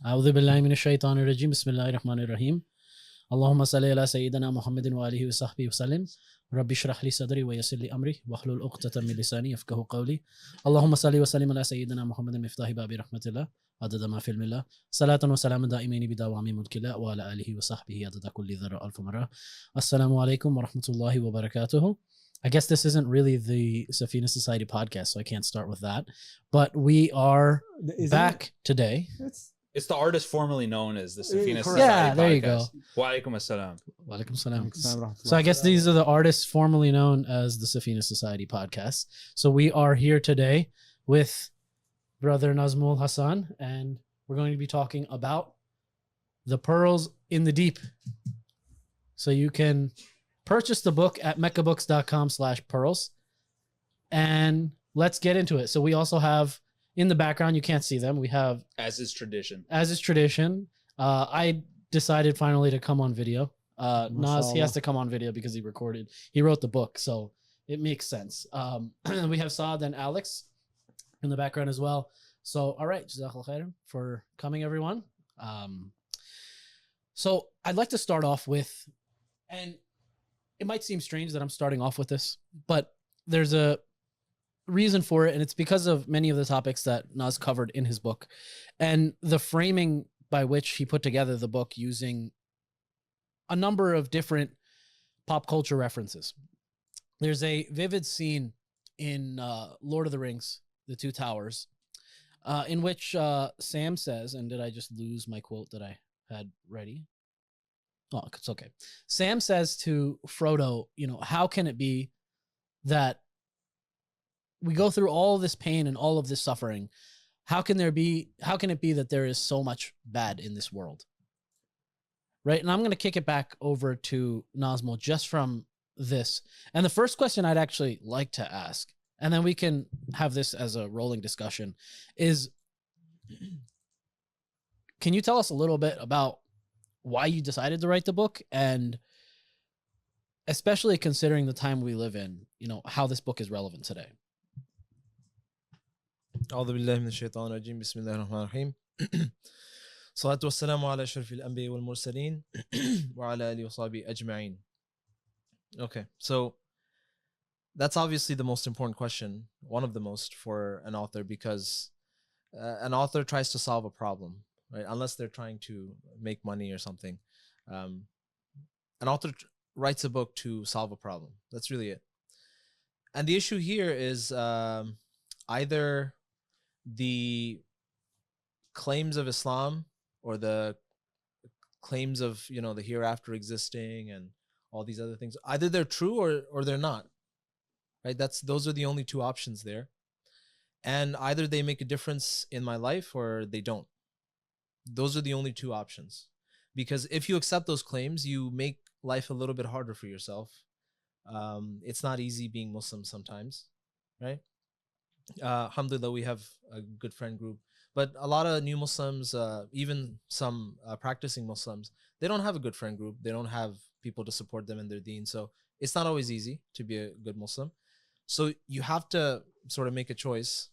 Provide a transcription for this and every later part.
أعوذ بالله من الشيطان الرجيم بسم الله الرحمن الرحيم اللهم صل على سيدنا محمد وآله وصحبه وسلم ربي اشرح لي صدري ويسر لي أمري واحلل عقدة من لساني يفقهوا قولي اللهم صل وسلم على سيدنا محمد مفتاح باب رحمة الله عدد ما في علم الله صلاة وسلام دائمين بدوام ملك الله وعلى آله وصحبه عدد كل ذرة ألف مرة السلام عليكم ورحمة الله وبركاته. I guess this isn't really the Safina Society podcast, so I can't start with that. But we are back today. It's the artist formerly known as the Safina Society Yeah, there podcast. you go. Wa alaikum assalam. Walaikum salam. So I guess these are the artists formerly known as the Safina Society podcast. So we are here today with brother Nazmul Hassan, and we're going to be talking about the pearls in the deep. So you can purchase the book at meccabooks.com/pearls, and let's get into it. So we also have in the background, you can't see them. We have, As is tradition. I decided finally to come on video. Nas, he has to come on video because he wrote the book, so it makes sense. We have Saad and Alex in the background as well. So, all right, Jazakallah khairan for coming, everyone. So I'd like to start off with, and it might seem strange that I'm starting off with this, but there's a reason for it, and it's because of many of the topics that Nas covered in his book and the framing by which he put together the book using a number of different pop culture references. There's a vivid scene in Lord of the Rings, The Two Towers, in which Sam says, and did I just lose my quote that I had ready? Oh, it's okay. Sam says to Frodo, how can it be that we go through all this pain and all of this suffering? How can it be that there is so much bad in this world? Right? And I'm going to kick it back over to Nazmul just from this. And the first question I'd actually like to ask, and then we can have this as a rolling discussion, is can you tell us a little bit about why you decided to write the book, and especially considering the time we live in, how this book is relevant today? أعوذ بالله من الشيطان الرجيم بسم الله الرحمن الرحيم صلاة والسلام على أشرف الأنبياء والمرسلين وعلى آله وصحبه أجمعين. Okay, so that's obviously the most important question, one of the most for an author, because an author tries to solve a problem, right? Unless they're trying to make money or something. An author writes a book to solve a problem. That's really it. And the issue here is either the claims of Islam or the claims of the hereafter existing and all these other things, either they're true or they're not, right? Those are the only two options there, and either they make a difference in my life or they don't. Those are the only two options, because if you accept those claims, you make life a little bit harder for yourself. It's not easy being Muslim sometimes, right? Alhamdulillah, we have a good friend group, but a lot of new Muslims, even some practicing Muslims, they don't have a good friend group. They don't have people to support them in their deen. So it's not always easy to be a good Muslim. So you have to sort of make a choice.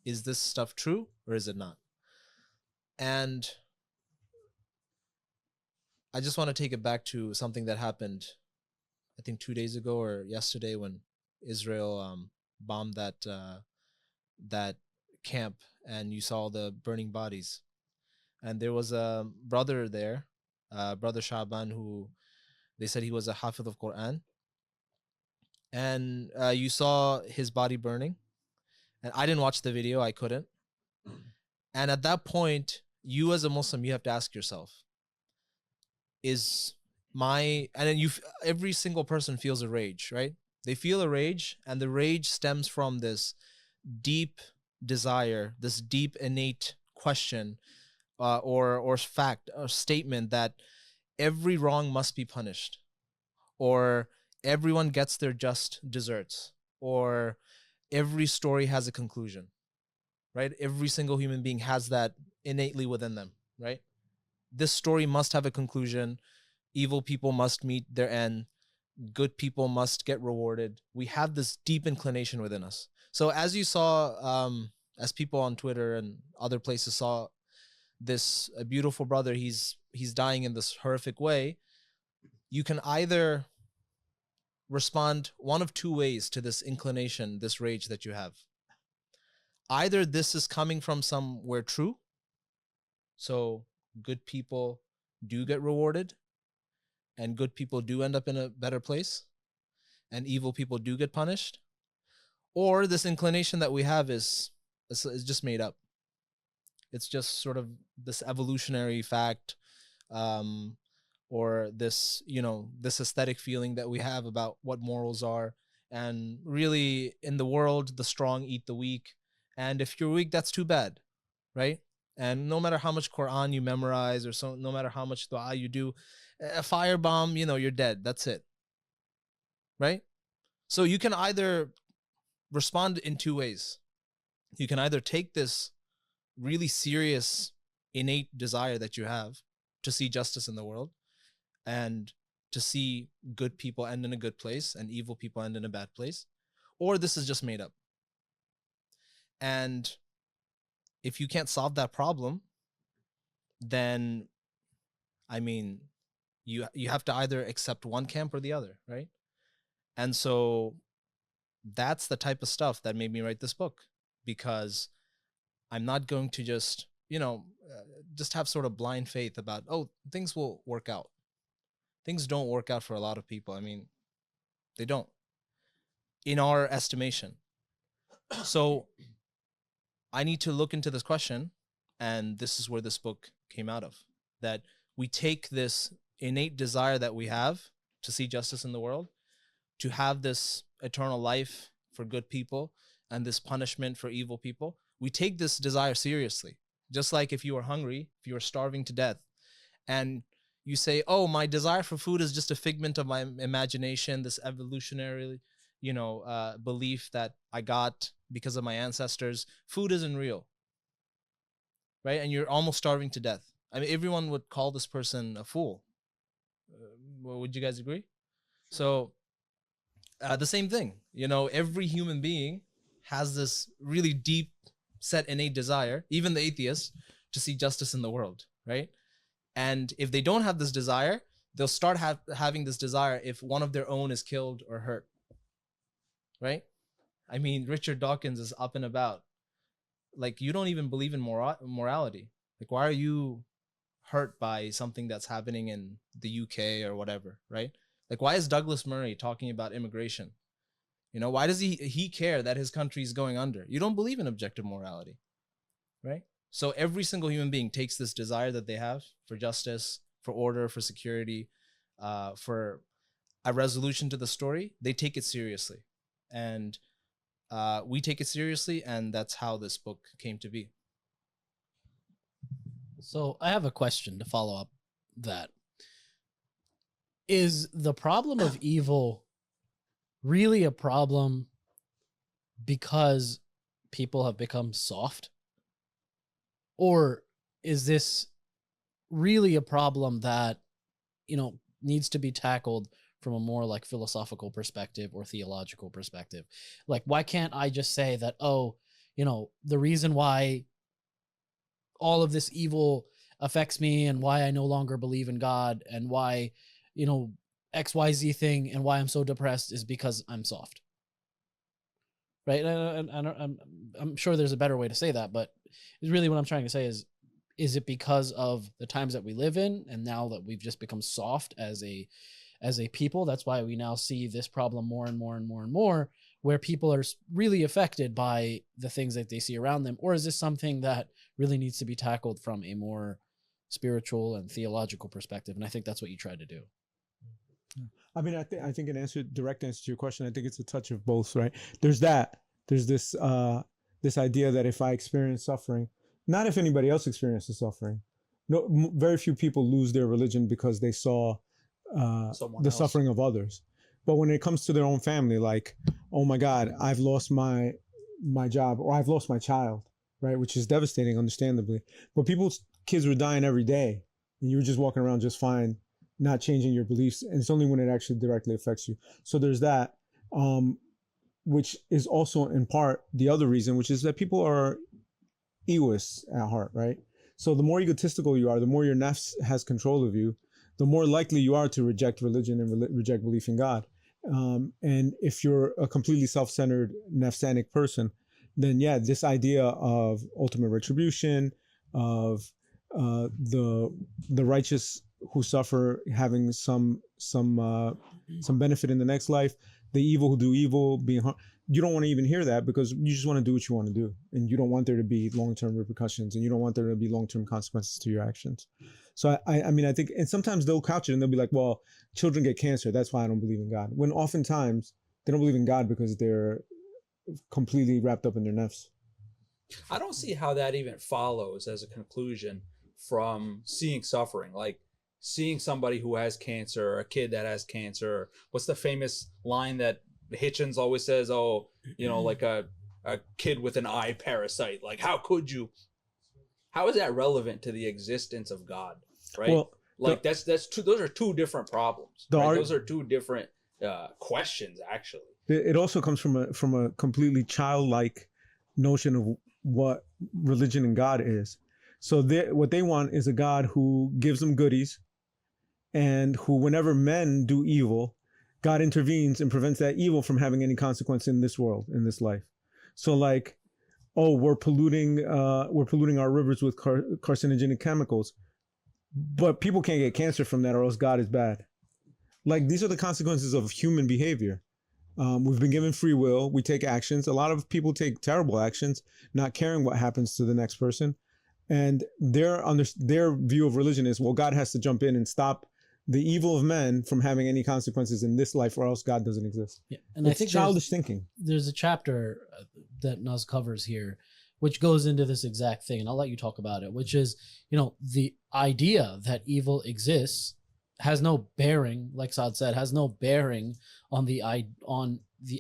Is this stuff true or is it not? And I just want to take it back to something that happened, I think 2 days ago or yesterday, when Israel bombed that camp, and you saw the burning bodies. And there was a brother there, brother Shaban, who they said he was a Hafid of Quran. And you saw his body burning. And I didn't watch the video, I couldn't. And at that point, you as a Muslim, you have to ask yourself, and then every single person feels a rage, right? They feel a rage, and the rage stems from this deep desire, this deep innate question or fact or statement that every wrong must be punished, or everyone gets their just desserts, or every story has a conclusion, right? Every single human being has that innately within them, right? This story must have a conclusion. Evil people must meet their end. Good people must get rewarded. We have this deep inclination within us. So as you saw, as people on Twitter and other places saw this beautiful brother, he's dying in this horrific way, you can either respond one of two ways to this inclination, this rage that you have. Either this is coming from somewhere true, so good people do get rewarded, and good people do end up in a better place, and evil people do get punished, or this inclination that we have is just made up. It's just sort of this evolutionary fact, or this, this aesthetic feeling that we have about what morals are. And really, in the world, the strong eat the weak. And if you're weak, that's too bad, right? And no matter how much Quran you memorize, or so, no matter how much dua you do, a firebomb, you're dead. That's it, right? So you can either respond in two ways. You can either take this really serious, innate desire that you have to see justice in the world, and to see good people end in a good place and evil people end in a bad place, or this is just made up. And if you can't solve that problem, then, I mean, you have to either accept one camp or the other, right? And so that's the type of stuff that made me write this book, because I'm not going to just, just have sort of blind faith about, oh, things will work out. Things don't work out for a lot of people. I mean, they don't, in our estimation. So I need to look into this question, and this is where this book came out of. That we take this innate desire that we have to see justice in the world, to have this eternal life for good people, and this punishment for evil people. We take this desire seriously. Just like if you were hungry, if you were starving to death, and you say, oh, my desire for food is just a figment of my imagination, this evolutionary, belief that I got because of my ancestors. Food isn't real, right? And you're almost starving to death. I mean, everyone would call this person a fool. Would you guys agree? So the same thing, every human being has this really deep set innate desire, even the atheists, to see justice in the world, right? And if they don't have this desire, they'll start having this desire if one of their own is killed or hurt, right? I mean, Richard Dawkins is up and about. Like, you don't even believe in morality. Like, why are you hurt by something that's happening in the UK or whatever, right? Like, why is Douglas Murray talking about immigration? Why does he care that his country is going under? You don't believe in objective morality, right? So every single human being takes this desire that they have for justice, for order, for security, for a resolution to the story. They take it seriously. And we take it seriously, and that's how this book came to be. So I have a question to follow up that. Is the problem of evil really a problem because people have become soft? Or is this really a problem that, needs to be tackled from a more like philosophical perspective or theological perspective? Like, why can't I just say that, oh, the reason why all of this evil affects me and why I no longer believe in God and why, XYZ thing and why I'm so depressed is because I'm soft. Right? And I'm sure there's a better way to say that, but really what I'm trying to say is it because of the times that we live in, and now that we've just become soft as a people? That's why we now see this problem more and more and more and more, where people are really affected by the things that they see around them? Or is this something that really needs to be tackled from a more spiritual and theological perspective? And I think that's what you tried to do. I mean, I think direct answer to your question, I think it's a touch of both, right? There's this idea that if I experience suffering, not if anybody else experiences suffering. No, very few people lose their religion because they saw the suffering of others. But when it comes to their own family, like, oh my God, I've lost my job, or I've lost my child, right? Which is devastating, understandably. But people's kids were dying every day, and you were just walking around just fine, not changing your beliefs. And it's only when it actually directly affects you. So there's that, which is also in part the other reason, which is that people are egoists at heart, right? So the more egotistical you are, the more your nafs has control of you, the more likely you are to reject religion and reject belief in God. And if you're a completely self-centered nafsanic person, then yeah, this idea of ultimate retribution, of the righteous who suffer having some benefit in the next life, the evil who do evil being harmed. You don't want to even hear that because you just want to do what you want to do, and you don't want there to be long-term repercussions, and you don't want there to be long-term consequences to your actions. So I mean, I think, and sometimes they'll couch it and they'll be like, well, children get cancer, that's why I don't believe in God. When oftentimes they don't believe in God because they're completely wrapped up in their nafs. I don't see how that even follows as a conclusion from seeing suffering. Like seeing somebody who has cancer, or a kid that has cancer. What's the famous line that Hitchens always says? Oh, like a kid with an eye parasite. Like, how could you? How is that relevant to the existence of God? Right? Well, like that's two. Those are two different problems. Right? Those are two different questions, actually. It also comes from a completely childlike notion of what religion and God is. So what they want is a God who gives them goodies, and who, whenever men do evil, God intervenes and prevents that evil from having any consequence in this world, in this life. So like, oh, we're polluting our rivers with carcinogenic chemicals, but people can't get cancer from that, or else God is bad. Like, these are the consequences of human behavior. We've been given free will. We take actions. A lot of people take terrible actions, not caring what happens to the next person. And their view of religion is, well, God has to jump in and stop the evil of men from having any consequences in this life, or else God doesn't exist. Yeah, and it's I think childish thinking. There's a chapter that Naz covers here, which goes into this exact thing, and I'll let you talk about it. Which is, the idea that evil exists has no bearing, like Saad said, has no bearing on the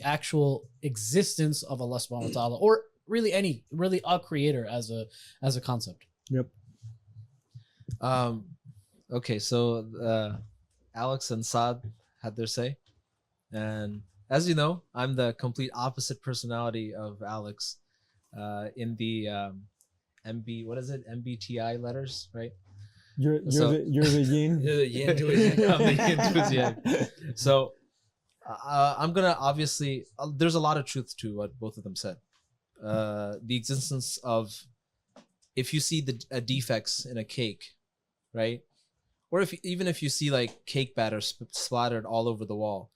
actual existence of Allah subhanahu wa ta'ala, or really a creator as a concept. Yep. Okay, so Alex and Saad had their say, and as you know, I'm the complete opposite personality of Alex in the MBTI letters, right? You're the yin. You're the yin to his yang. I'm the yin to his yang. So I'm gonna obviously. There's a lot of truth to what both of them said. The existence of, if you see the defects in a cake, right? Or even if you see like cake batter splattered all over the wall,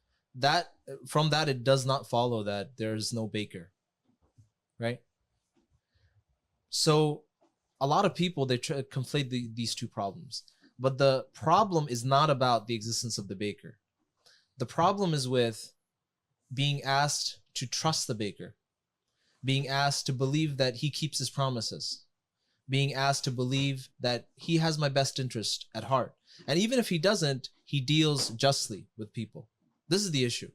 from that it does not follow that there's no baker, right? So a lot of people, they try to conflate these two problems, but the problem is not about the existence of the baker. The problem is with being asked to trust the baker, being asked to believe that he keeps his promises, being asked to believe that he has my best interest at heart. And even if he doesn't, he deals justly with people. This is the issue.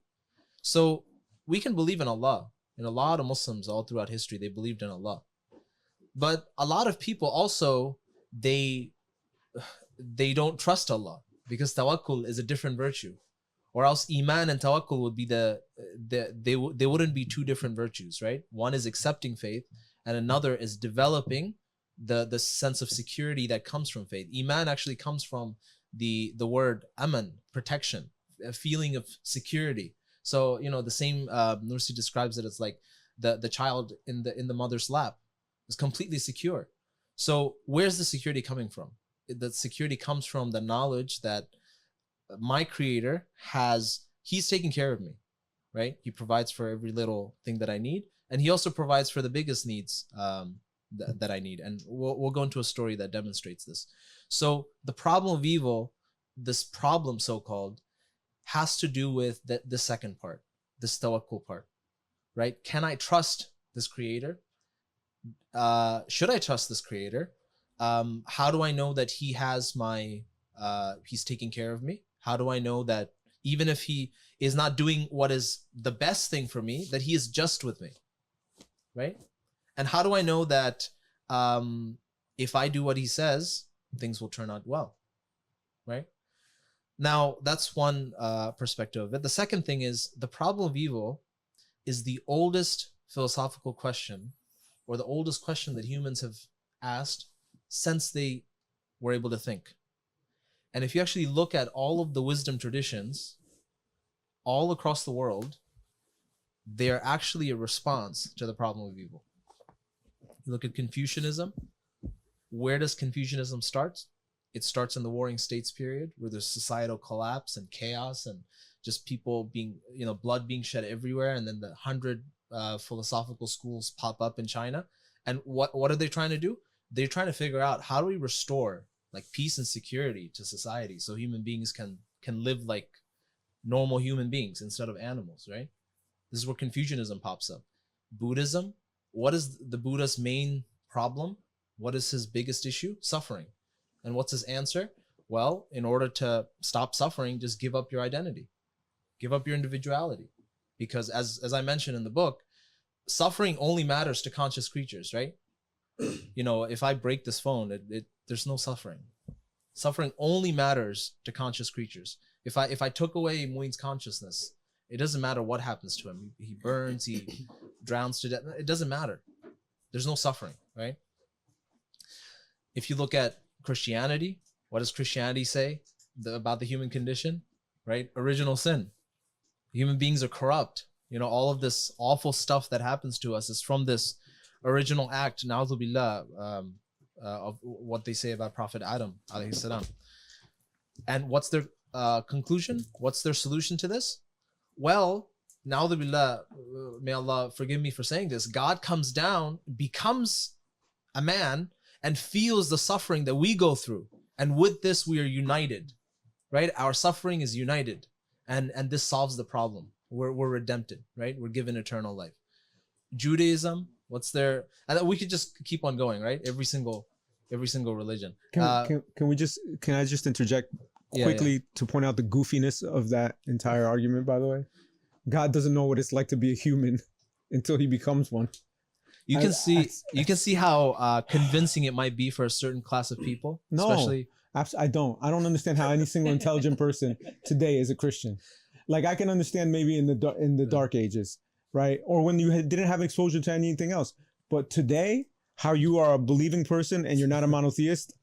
So we can believe in Allah. And a lot of Muslims all throughout history, they believed in Allah. But a lot of people also, they don't trust Allah, because tawakkul is a different virtue. Or else iman and tawakkul would be they wouldn't be two different virtues, right? One is accepting faith, and another is developing the sense of security that comes from faith. Iman actually comes from the word aman, protection, a feeling of security. So the same Nursi describes it as like the child in the mother's lap is completely secure. So where's the security coming from? The security comes from the knowledge that my creator he's taking care of me, right? He provides for every little thing that I need, and he also provides for the biggest needs that I need. And we'll go into a story that demonstrates this. So the problem of evil, this problem so-called, has to do with the second part, this tawakkul part, right? Can I trust this creator? Should I trust this creator? How do I know that he has he's taking care of me? How do I know that even if he is not doing what is the best thing for me, that he is just with me, right? And how do I know that if I do what he says, things will turn out well, right? Now, that's one perspective of it. The second thing is, the problem of evil is the oldest philosophical question, or the oldest question that humans have asked since they were able to think. And if you actually look at all of the wisdom traditions all across the world, they are actually a response to the problem of evil. You look at Confucianism. Where does Confucianism start? It starts in the Warring States period, where there's societal collapse and chaos and just people being, blood being shed everywhere. And then the 100 philosophical schools pop up in China. And what are they trying to do? They're trying to figure out, how do we restore like peace and security to society so human beings can live like normal human beings instead of animals, right? This is where Confucianism pops up. Buddhism, what is the Buddha's main problem? What is his biggest issue? Suffering. And what's his answer? Well, in order to stop suffering, just give up your identity. Give up your individuality. Because as I mentioned in the book, suffering only matters to conscious creatures, right? If I break this phone, there's no suffering. Suffering only matters to conscious creatures. If I took away Muin's consciousness, it doesn't matter what happens to him. He burns, he drowns to death. It doesn't matter. There's no suffering, right? If you look at Christianity, what does Christianity say about the human condition, right? Original sin. Human beings are corrupt. All of this awful stuff that happens to us is from this original act, na'udhu billah, of what they say about Prophet Adam, alayhi salam. And what's their conclusion? What's their solution to this? Well, na'udhu billah, may Allah forgive me for saying this, God comes down, becomes a man, and feels the suffering that we go through. And with this, we are united, right? Our suffering is united. And this solves the problem. We're redempted, right? We're given eternal life. Judaism, what's their... And we could just keep on going, right? Every single religion. Can I just interject quickly to point out the goofiness of that entire argument, by the way? God doesn't know what it's like to be a human until he becomes one. You can see how convincing it might be for a certain class of people. No, especially... I don't understand how any single intelligent person today is a Christian. Like, I can understand maybe in the dark ages, right? Or when you didn't have exposure to anything else. But today, how you are a believing person and you're not a monotheist,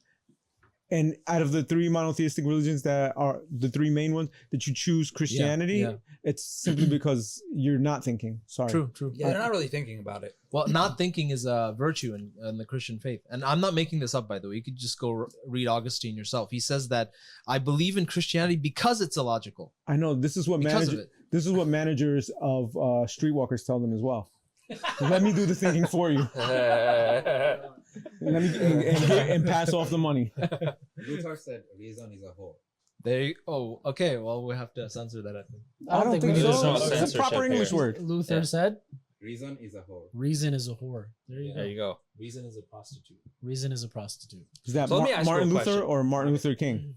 and out of the three monotheistic religions that are the three main ones, that you choose Christianity, it's simply because you're not thinking. Sorry. True. Yeah, they're not really thinking about it. Well, not thinking is a virtue in the Christian faith. And I'm not making this up, by the way. You could just go read Augustine yourself. He says that I believe in Christianity because it's illogical. I know. This is what managers of streetwalkers tell them as well. Let me do the thinking for you. Let me and pass off the money. Luther said reason is a whole. Okay. Well, we have to censor that, I think. I don't think there's so. no It's a censorship proper English here. word. Luther said, Reason is a whole. reason is a whore. There you go. Reason is a prostitute. Reason is a prostitute. Is that So let me ask you Martin a Luther question. or Martin Luther King?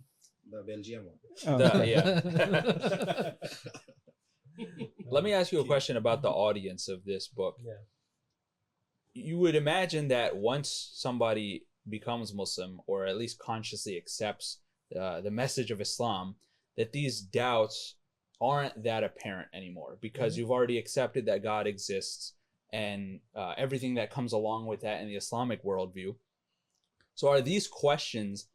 The Belgian one. Oh, Yeah. Let me ask you a question about the audience of this book. Yeah. You would imagine that once somebody becomes Muslim, or at least consciously accepts the message of Islam, that these doubts aren't that apparent anymore, because you've already accepted that God exists and everything that comes along with that in the Islamic worldview. So are these questions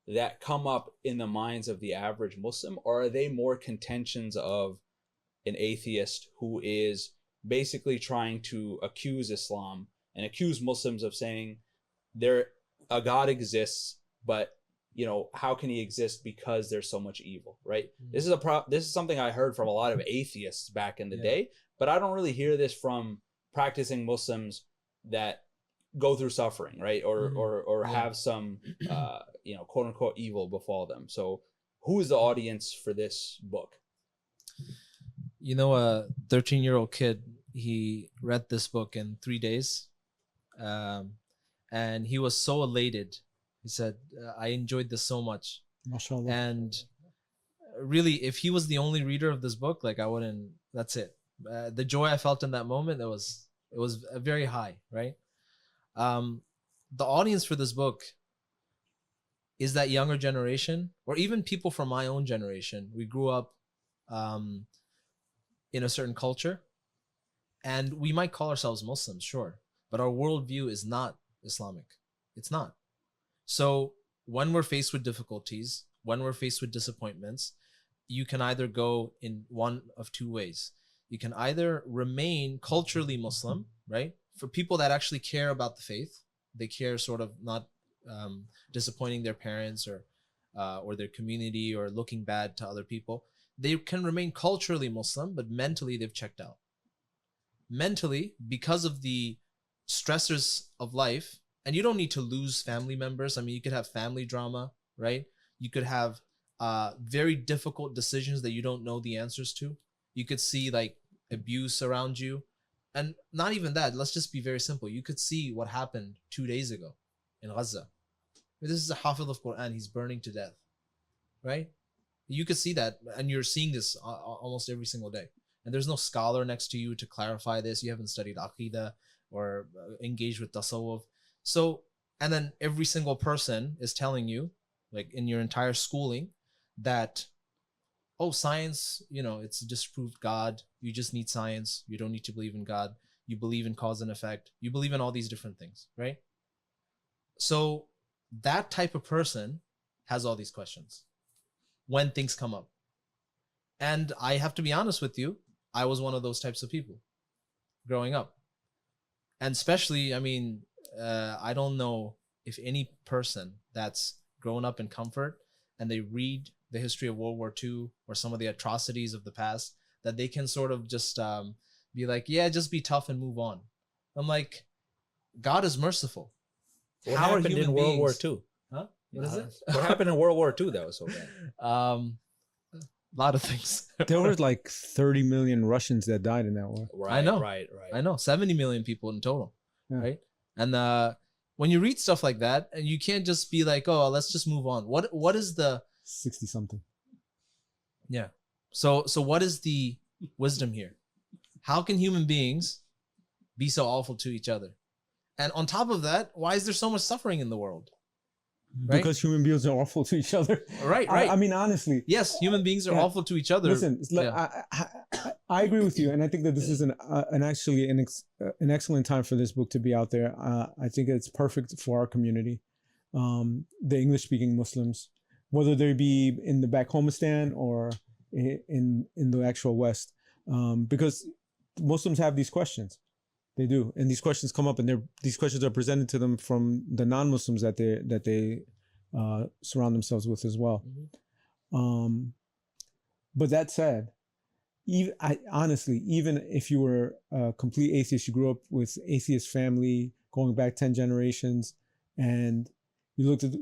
that come up in the minds of the average Muslim, or are they more contentions of an atheist who is basically trying to accuse Islam and accuse Muslims of saying a God exists, but how can he exist because there's so much evil, right? Mm-hmm. This is something I heard from a lot of atheists back in the day, but I don't really hear this from practicing Muslims that go through suffering, right? Or have some quote unquote evil befall them. So who is the audience for this book? A 13-year-old kid, he read this book in 3 days. And he was so elated. He said, I enjoyed this so much. Mashallah. And really, if he was the only reader of this book, like, I wouldn't, that's it. The joy I felt in that moment, it was very high, right? The audience for this book is that younger generation, or even people from my own generation. We grew up in a certain culture, and we might call ourselves Muslims, sure, but our worldview is not Islamic. It's not. So when we're faced with difficulties, when we're faced with disappointments, you can either go in one of two ways. You can either remain culturally Muslim, right? For people that actually care about the faith, they care sort of not disappointing their parents or their community or looking bad to other people. They can remain culturally Muslim, but mentally they've checked out. Mentally, because of the stressors of life, and you don't need to lose family members. I mean, you could have family drama, right? You could have very difficult decisions that you don't know the answers to. You could see like abuse around you. And not even that, let's just be very simple. You could see what happened 2 days ago in Gaza. This is a Hafiz of Quran, he's burning to death, right? You could see that, and you're seeing this almost every single day. And there's no scholar next to you to clarify this. You haven't studied Aqidah or engaged with Tasawwuf. So, and then every single person is telling you, like in your entire schooling, that, oh, science, it's disproved God. You just need science. You don't need to believe in God. You believe in cause and effect. You believe in all these different things, right? So that type of person has all these questions when things come up. And I have to be honest with you, I was one of those types of people growing up. And especially, I mean, I don't know if any person that's grown up in comfort and they read the history of World War II or some of the atrocities of the past, that they can sort of just be like, yeah, just be tough and move on. I'm like, God is merciful. What How are happened in human World War beings- II? Huh? What is it? What happened in World War II that was so bad? A lot of things. There were like 30 million Russians that died in that war. Right, know. Right. I know, 70 million people in total, Yeah. right? And when you read stuff like that, and you can't just be like, oh, let's just move on. What is the 60 something. Yeah. So what is the wisdom here? How can human beings be so awful to each other? And on top of that, why is there so much suffering in the world? Right? Because human beings are awful to each other. Right. I mean, honestly. Yes, human beings are Yeah. awful to each other. Listen, it's like, Yeah. I agree with you, and I think that this is an excellent time for this book to be out there. I think it's perfect for our community, the English-speaking Muslims, whether they be in the back homeistan or in the actual West, because Muslims have these questions. They do, and these questions come up, and these questions are presented to them from the non-Muslims that they surround themselves with as well. Mm-hmm. But that said, honestly, even if you were a complete atheist, you grew up with atheist family going back 10 generations, and you looked at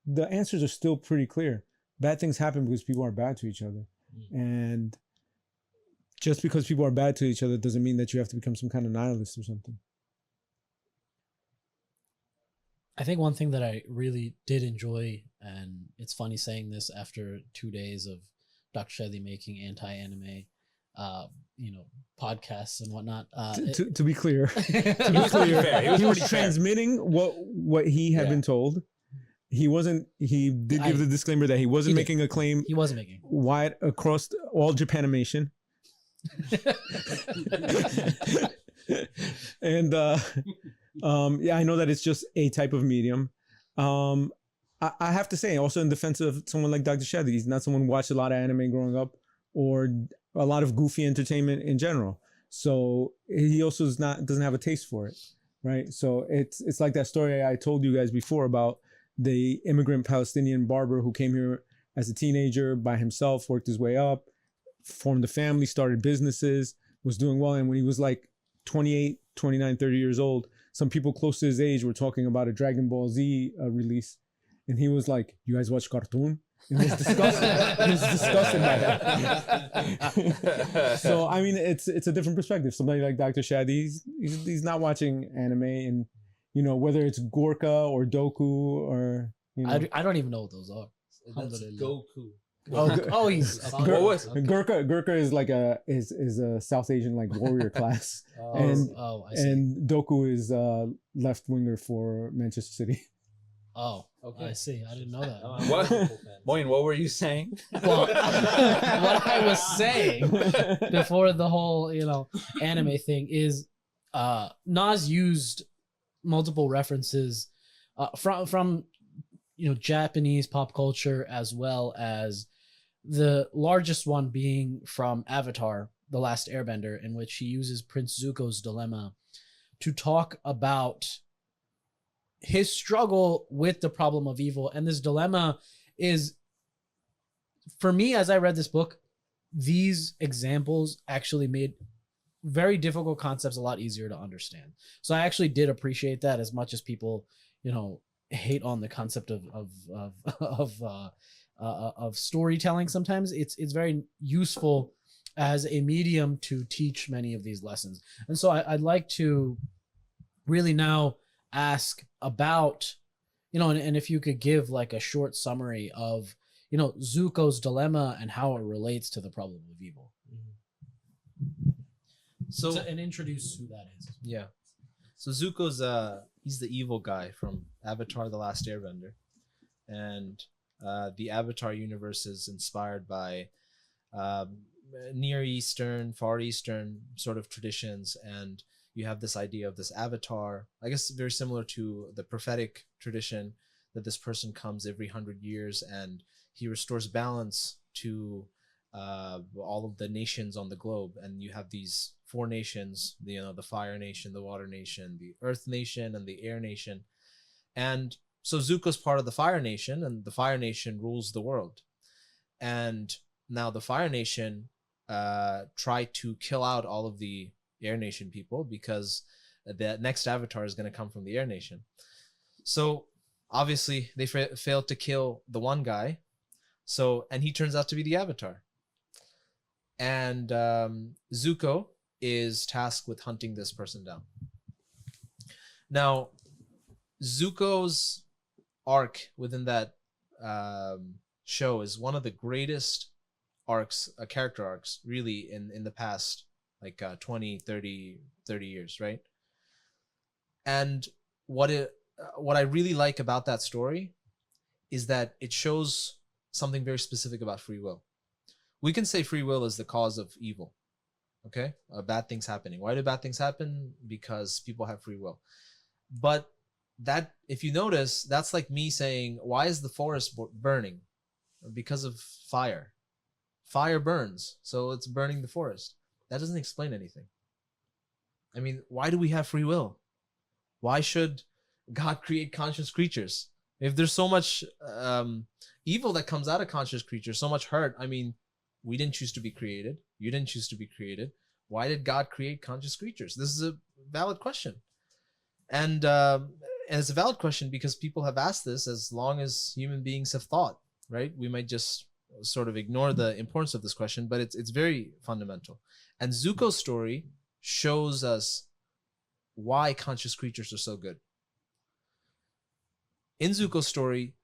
the answers are still pretty clear. Bad things happen because people are bad to each other, and just because people are bad to each other doesn't mean that you have to become some kind of nihilist or something. I think one thing that I really did enjoy, and it's funny saying this after 2 days of Dr. Shadi making anti-anime, podcasts and whatnot. To be clear, He was pretty fair. he was pretty fair. transmitting what he had been told. He wasn't. He did give the disclaimer that he wasn't making a claim He wasn't making. wide across all Japanimation. And I know that it's just a type of medium. I have to say, also in defense of someone like Dr. Shadi, he's not someone who watched a lot of anime growing up or a lot of goofy entertainment in general. So he also doesn't have a taste for it, right? So it's like that story I told you guys before about the immigrant Palestinian barber who came here as a teenager by himself, worked his way up, formed a family, started businesses, was doing well. And when he was like 28, 29, 30 years old, some people close to his age were talking about a Dragon Ball Z release. And he was like, "You guys watch cartoon?" And he was disgusted. He was disgusted by that. So, I mean, it's a different perspective. Somebody like Dr. Shadi, he's not watching anime, and, whether it's Gorka or Doku or, I don't even know what those are. That's Alhamdulillah. Goku. He's What was Gurkha is like is a South Asian like warrior class, and I see. and Doku is left winger for Manchester City. Oh, Okay. I see. I didn't know that. What? Moin, what were you saying? Well, what I was saying before the whole, anime thing is, Nas used multiple references from Japanese pop culture, as well as the largest one being from Avatar: The Last Airbender, in which he uses Prince Zuko's dilemma to talk about his struggle with the problem of evil. And this dilemma is, for me, as I read this book, these examples actually made very difficult concepts a lot easier to understand. So I actually did appreciate that, as much as people, hate on the concept of storytelling. Sometimes it's very useful as a medium to teach many of these lessons. And so I'd like to really now ask about, and if you could give like a short summary of, Zuko's dilemma and how it relates to the problem of evil. So And introduce who that is. yeah. So Zuko's he's the evil guy from Avatar: The Last Airbender, and the Avatar universe is inspired by Near Eastern, Far Eastern sort of traditions, and you have this idea of this avatar, I guess very similar to the prophetic tradition, that this person comes every 100 years and he restores balance to all of the nations on the globe. And you have these 4 nations, the fire nation, the water nation, the earth nation, and the air nation. And so Zuko's part of the fire nation, and the fire nation rules the world. And now the fire nation try to kill out all of the air nation people, because the next avatar is going to come from the air nation. So obviously they failed to kill the one guy, and he turns out to be the avatar. And Zuko is tasked with hunting this person down. Now Zuko's arc within that show is one of the greatest arcs, character arcs, really, in the past, like 20, 30 years, right? And what I really like about that story is that it shows something very specific about free will. We can say free will is the cause of evil, okay? Bad things happening. Why do bad things happen? Because people have free will. But that, if you notice, that's like me saying, why is the forest burning? Because of fire. Fire burns, so it's burning the forest. That doesn't explain anything. I mean, why do we have free will? Why should God create conscious creatures? If there's so much evil that comes out of conscious creatures, so much hurt, I mean, we didn't choose to be created. You didn't choose to be created. Why did God create conscious creatures? This is a valid question. And it's a valid question because people have asked this as long as human beings have thought, right? We might just sort of ignore the importance of this question, but it's very fundamental. And Zuko's story shows us why conscious creatures are so good. In Zuko's story,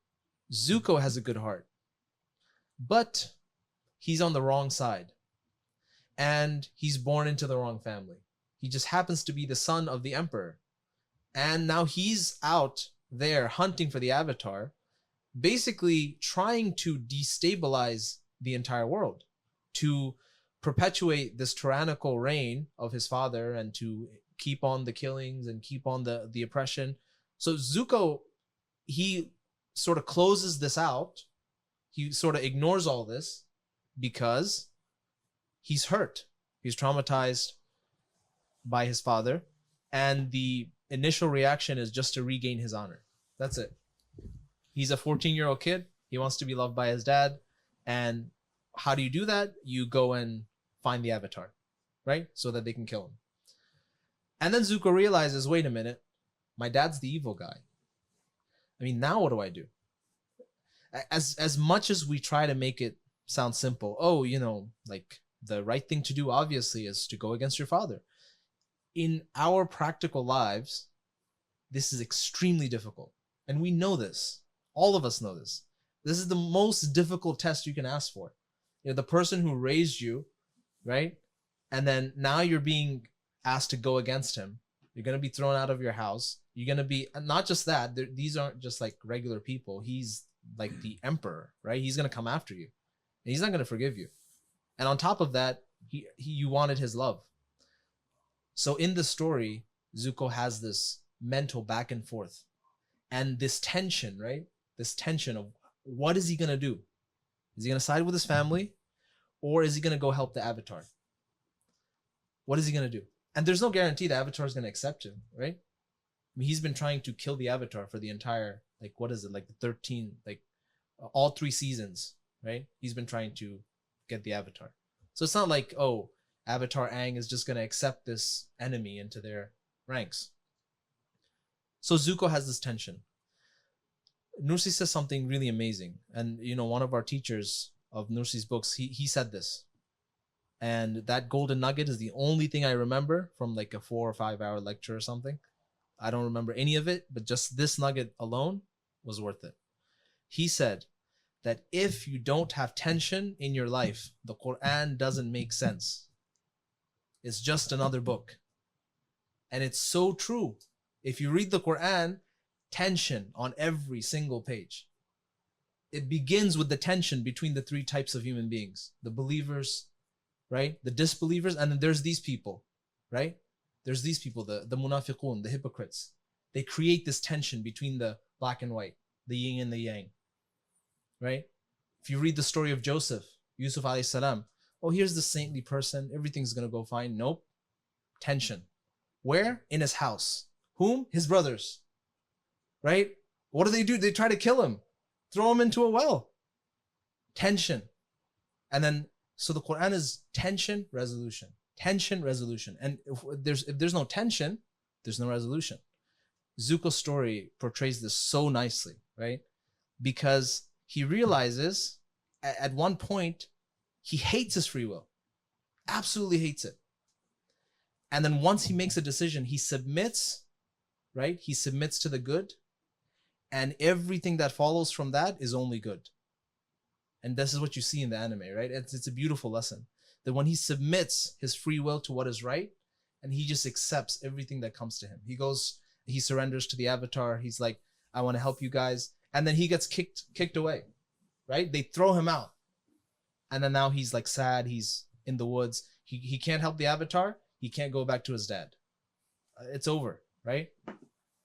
Zuko has a good heart, but he's on the wrong side, and he's born into the wrong family. He just happens to be the son of the emperor, and now he's out there hunting for the avatar, basically trying to destabilize the entire world, to perpetuate this tyrannical reign of his father, and to keep on the killings and keep on the oppression. So Zuko, he sort of closes this out. He sort of ignores all this because he's hurt. He's traumatized by his father, and the initial reaction is just to regain his honor. That's it. He's a 14-year-old kid. He wants to be loved by his dad. And how do you do that? You go and find the avatar, right? So that they can kill him. And then Zuko realizes, wait a minute, my dad's the evil guy. I mean, now what do I do? As much as we try to make it sound simple, like the right thing to do obviously is to go against your father. In our practical lives, this is extremely difficult. And we know this. All of us know this. This is the most difficult test you can ask for. The person who raised you, right? And then now you're being asked to go against him. You're going to be thrown out of your house. You're going to be, not just that, these aren't just like regular people. He's like the emperor, right? He's going to come after you. And he's not going to forgive you. And on top of that, you wanted his love. So in the story, Zuko has this mental back and forth. And this tension, right? This tension of what is he going to do? Is he going to side with his family, or is he going to go help the Avatar? What is he going to do? And there's no guarantee the Avatar is going to accept him, right? I mean, he's been trying to kill the Avatar for the entire, like, what is it, like the 13, like all 3 seasons, right? He's been trying to get the Avatar. So it's not like, oh, Avatar Aang is just going to accept this enemy into their ranks. So Zuko has this tension. Nursi says something really amazing. And, you know, one of our teachers of Nursi's books, he said this. And that golden nugget is the only thing I remember from like a 4 or 5 hour lecture or something. I don't remember any of it, but just this nugget alone was worth it. He said that if you don't have tension in your life, the Quran doesn't make sense. It's just another book. And it's so true. If you read the Quran, tension on every single page. It begins with the tension between the 3 types of human beings. The believers, right? The disbelievers, and then there's these people, right? There's these people, the munafiqun, the hypocrites. They create this tension between the black and white, the yin and the yang, right? If you read the story of Joseph, Yusuf alayhi salam, oh, here's the saintly person, everything's gonna go fine. Nope. Tension. Where? In his house. Whom? His brothers, right? What do? They try to kill him, throw him into a well. Tension. And then, so the Quran is tension, resolution. Tension, resolution. And if there's no tension, there's no resolution. Zuko's story portrays this so nicely, right? Because he realizes at one point he hates his free will, absolutely hates it. And then once he makes a decision, he submits, right? He submits to the good, and everything that follows from that is only good. And this is what you see in the anime, right? It's a beautiful lesson that when he submits his free will to what is right, and he just accepts everything that comes to him. He surrenders to the Avatar. He's like, I want to help you guys. And then he gets kicked away, right? They throw him out. And then now he's like sad. He's in the woods. He can't help the Avatar. He can't go back to his dad. It's over, right?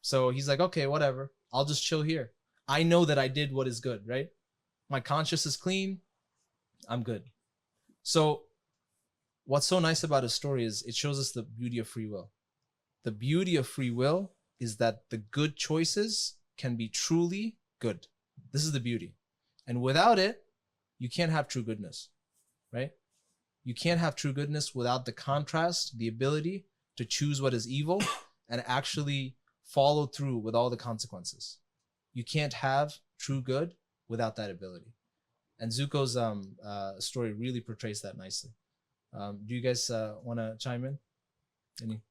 So he's like, okay, whatever. I'll just chill here. I know that I did what is good, right? My conscience is clean. I'm good. So what's so nice about his story is it shows us the beauty of free will. The beauty of free will is that the good choices can be truly good. This is the beauty. And without it, you can't have true goodness, right? You can't have true goodness without the contrast, the ability to choose what is evil and actually follow through with all the consequences. You can't have true good without that ability. And Zuko's story really portrays that nicely. Do you guys want to chime in? Any?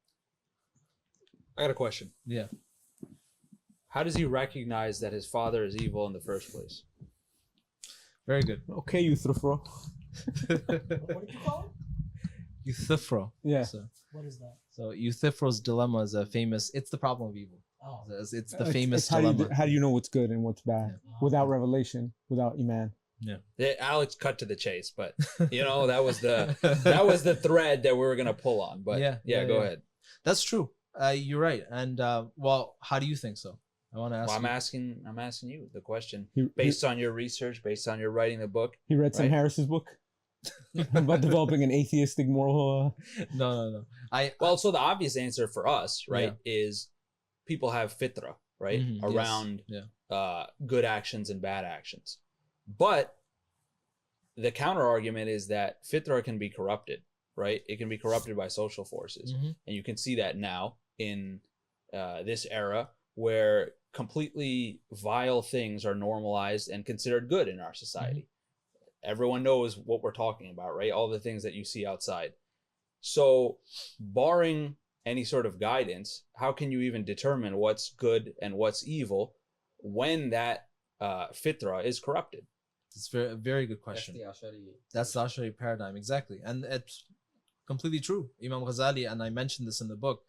I got a question. Yeah. How does he recognize that his father is evil in the first place? Very good. Okay, you Thrufro. What did you call Euthyphro. Yeah. What is that? So Euthyphro's dilemma is a famous. It's the problem of evil. Oh. It's the famous It's how, dilemma. how do you know what's good and what's bad without revelation, without iman? Yeah, Alex cut to the chase, but you know that was the thread that we were gonna pull on. But yeah, go ahead. That's true. You're right. And well, how do you think so? I want to ask. Well, you. I'm asking you the question He- based on your research, based on your writing the book. He read Sam Right. Harris's book about developing an atheistic moral. No. Well, so the obvious answer for us, right, is people have fitra, right, Mhm, yes. around Yeah. good actions and bad actions. But the counter argument is that fitra can be corrupted, right? It can be corrupted by social forces. Mhm. And you can see that now in this era where completely vile things are normalized and considered good in our society. Everyone knows what we're talking about, right? All the things that you see outside. So barring any sort of guidance, how can you even determine what's good and what's evil when that fitra is corrupted? It's a very good question. That's the Ash'ari paradigm, exactly. And it's completely true. Imam Ghazali, and I mentioned this in the book.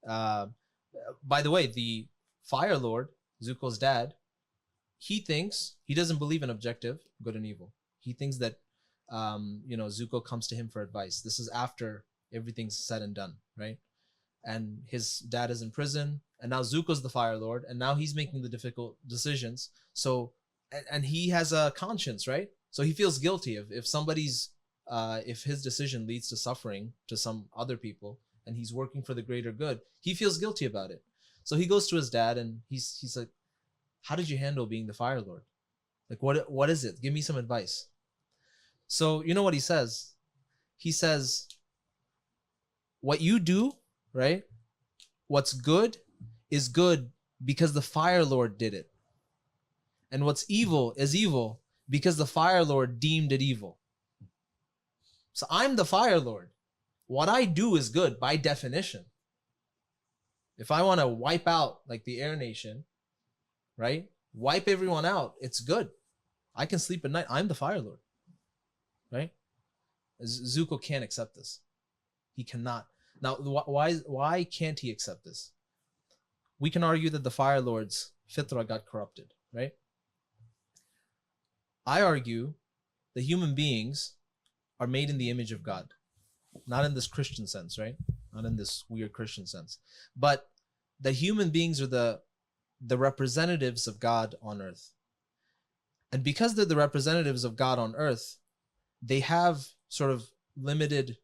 By the way, the Fire Lord, Zuko's dad, he doesn't believe in objective good and evil. He thinks that, Zuko comes to him for advice. This is after everything's said and done, right? And his dad is in prison. and now Zuko's the Fire Lord, and now he's making the difficult decisions. So, and he has a conscience, right? So he feels guilty if somebody's if his decision leads to suffering to some other people, and he's working for the greater good, he feels guilty about it. So he goes to his dad, and he's like, "How did you handle being the Fire Lord? Like, what is it? Give me some advice." So you know what he says? He says, "What you do, right? What's good is good because the Fire Lord did it. And what's evil is evil because the Fire Lord deemed it evil. So I'm the Fire Lord. What I do is good by definition. If I want to wipe out like the Air Nation, right? Wipe everyone out, it's good. I can sleep at night. I'm the Fire Lord, right?" Zuko can't accept this. He cannot. Now, why can't he accept this? We can argue that the Fire Lord's fitra got corrupted, right? I argue the human beings are made in the image of God. Not in this Christian sense, right? Not in this weird Christian sense. But the human beings are the representatives of God on earth. And because they're the representatives of God on earth, they have sort of limited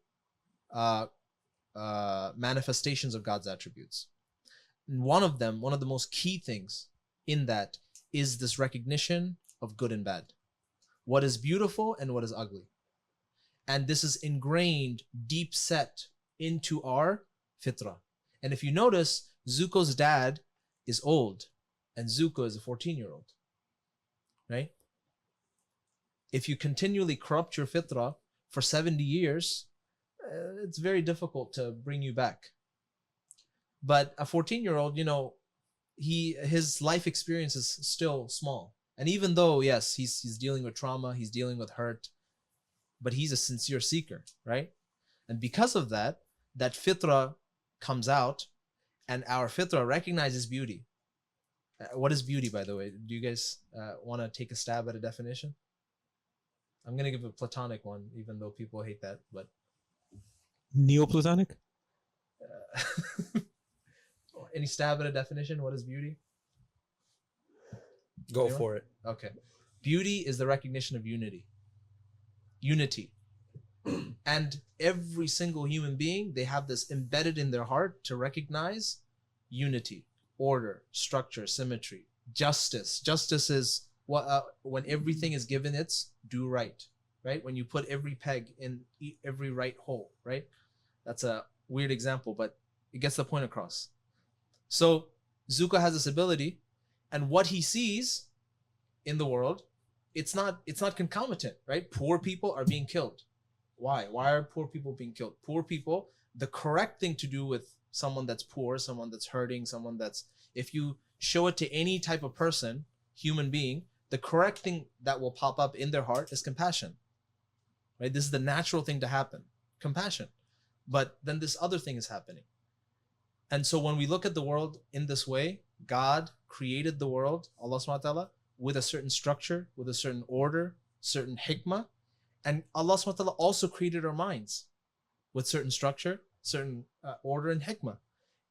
manifestations of God's attributes. And one of the most key things in that is this recognition of good and bad. What is beautiful and what is ugly. And this is ingrained, deep set into our fitra. And if you notice, Zuko's dad is old and Zuko is a 14-year-old, right? If you continually corrupt your fitra for 70 years, it's very difficult to bring you back. But a 14-year-old, you know, his life experience is still small. And even though, yes, he's dealing with trauma, he's dealing with hurt, but he's a sincere seeker, right? And because of that, that fitra comes out, and our fitra recognizes beauty. What is beauty, by the way? Do you guys want to take a stab at a definition? I'm going to give a Platonic one, even though people hate that, but... Neoplatonic? Any stab at a definition? What is beauty? Go Anyone? for it. Okay. Beauty is the recognition of unity. And every single human being, they have this embedded in their heart to recognize unity, order, structure, symmetry, justice. Justice is when everything is given its due right? When you put every peg in every right hole, right? That's a weird example, but it gets the point across. So Zuko has this ability, and what he sees in the world, it's not concomitant, right? Poor people are being killed. Why? Why are poor people being killed? Poor people, the correct thing to do with someone that's poor, someone that's hurting, someone that's, if you show it to any type of person, human being, the correct thing that will pop up in their heart is compassion, right? This is the natural thing to happen, compassion. But then this other thing is happening. And so when we look at the world in this way, God created the world, Allah subhanahu wa ta'ala, with a certain structure, with a certain order, certain hikmah. And Allah subhanahu wa ta'ala also created our minds with certain structure, certain order and hikmah.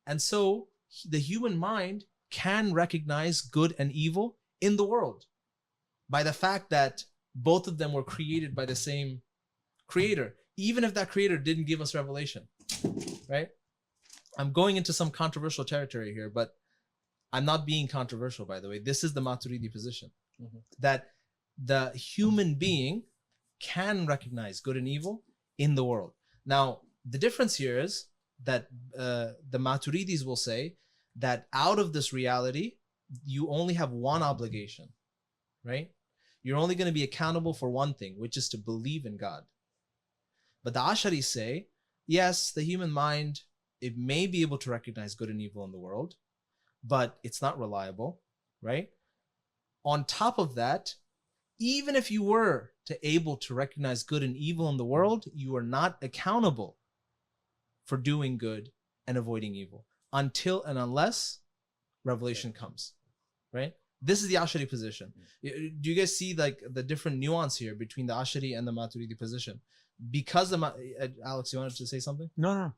And so the human mind can recognize good and evil in the world by the fact that both of them were created by the same creator, even if that creator didn't give us revelation, right? I'm going into some controversial territory here, but I'm not being controversial, by the way. This is the Maturidi position, that the human being can recognize good and evil in the world. Now, the difference here is that the Maturidis will say that out of this reality, you only have one obligation, right? You're only going to be accountable for one thing, which is to believe in God. But the Asharis say, yes, the human mind, it may be able to recognize good and evil in the world, but it's not reliable, right? On top of that, even if you were able to recognize good and evil in the world, you are not accountable for doing good and avoiding evil until and unless revelation comes, right? This is the Ashari position. Do you guys see like the different nuance here between the Ashari and the Maturidi position? because Alex, you wanted to say something? No.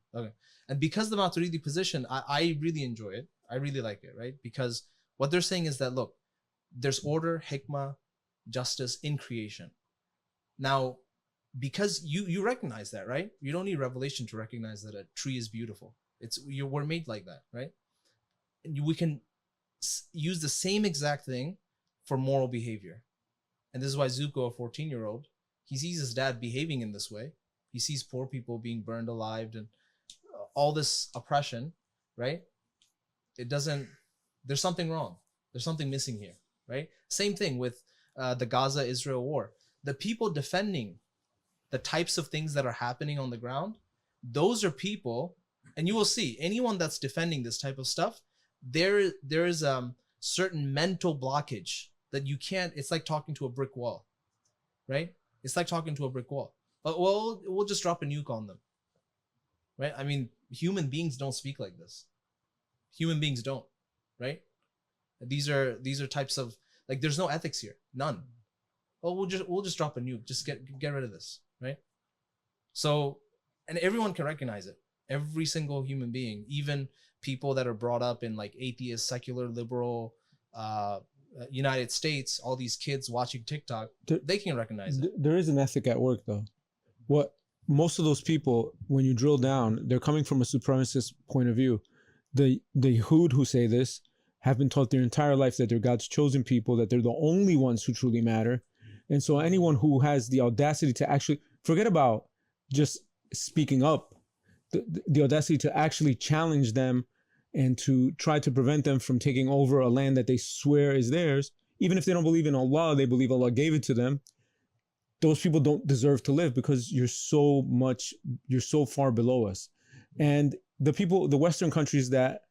And because the Maturidi position, I really enjoy it. I really like it, right? Because what they're saying is that, look, there's order, hikmah, justice in creation. Now, because you recognize that, right? You don't need revelation to recognize that a tree is beautiful. We're made like that, right? And we can use the same exact thing for moral behavior. And this is why Zuko, a 14-year-old, he sees his dad behaving in this way. He sees poor people being burned alive and all this oppression, right? There's something wrong. There's something missing here, right? Same thing with the Gaza-Israel war. The people defending the types of things that are happening on the ground, those are people, and you will see anyone that's defending this type of stuff, there is certain mental blockage that you can't. It's like talking to a brick wall, right? It's like talking to a brick wall. But we'll just drop a nuke on them, right? I mean, human beings don't speak like this. Human beings don't, right? These are types of, like, there's no ethics here, none. Oh, we'll just drop a nuke. Just get rid of this, right? So, and everyone can recognize it. Every single human being, even people that are brought up in like atheist, secular, liberal, United States, all these kids watching TikTok, they can recognize it. There is an ethic at work, though. What most of those people, when you drill down, they're coming from a supremacist point of view. The Yehud who say this have been taught their entire life that they're God's chosen people, that they're the only ones who truly matter. And so anyone who has the audacity to actually, forget about just speaking up, the audacity to actually challenge them and to try to prevent them from taking over a land that they swear is theirs, even if they don't believe in Allah, they believe Allah gave it to them. Those people don't deserve to live because you're so far below us. And the Western countries that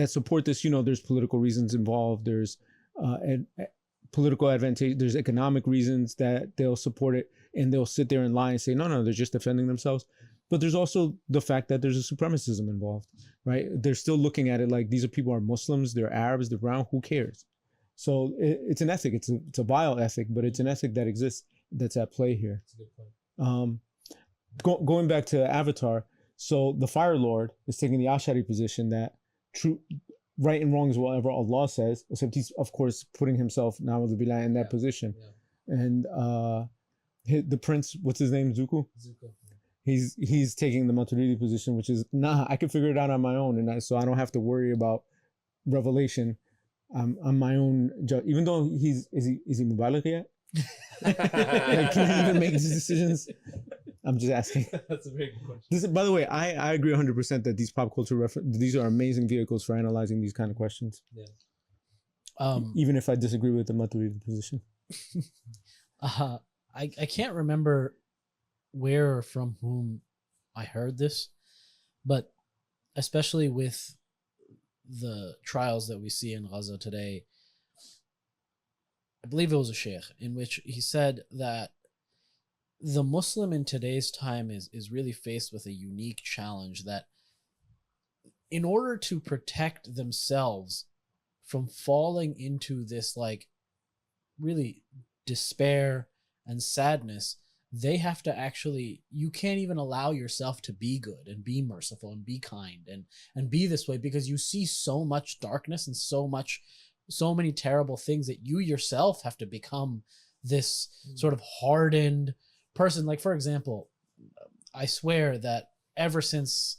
support this, there's political reasons involved. There's political advantage. There's economic reasons that they'll support it, and they'll sit there and lie and say, no, they're just defending themselves. But there's also the fact that there's a supremacism involved, right? They're still looking at it like these people are Muslims, they're Arabs, they're brown, who cares? So it's an ethic. It's a vile ethic, but it's an ethic that exists, that's at play here. That's a good point. Going back to Avatar, so the Fire Lord is taking the Ashari position that right and wrong is whatever Allah says, except he's, of course, putting himself now in that position. Yeah. And the prince, what's his name, Zuko? He's taking the Maturidi position, which is, I can figure it out on my own, and so I don't have to worry about revelation. I'm my own judge, even though is he Mubarak yet? Like, can he even make these decisions? I'm just asking. That's a very good question. By the way, I agree 100% that these pop culture these are amazing vehicles for analyzing these kind of questions. Yeah. Even if I disagree with the Maturidi position. I can't remember where or from whom I heard this, but especially with the trials that we see in Gaza today, I believe it was a sheikh, in which he said that the Muslim in today's time is really faced with a unique challenge, that in order to protect themselves from falling into this like really despair and sadness, they have to actually, you can't even allow yourself to be good and be merciful and be kind and be this way, because you see so much darkness and so many terrible things that you yourself have to become this sort of hardened person. Like, for example, I swear that ever since,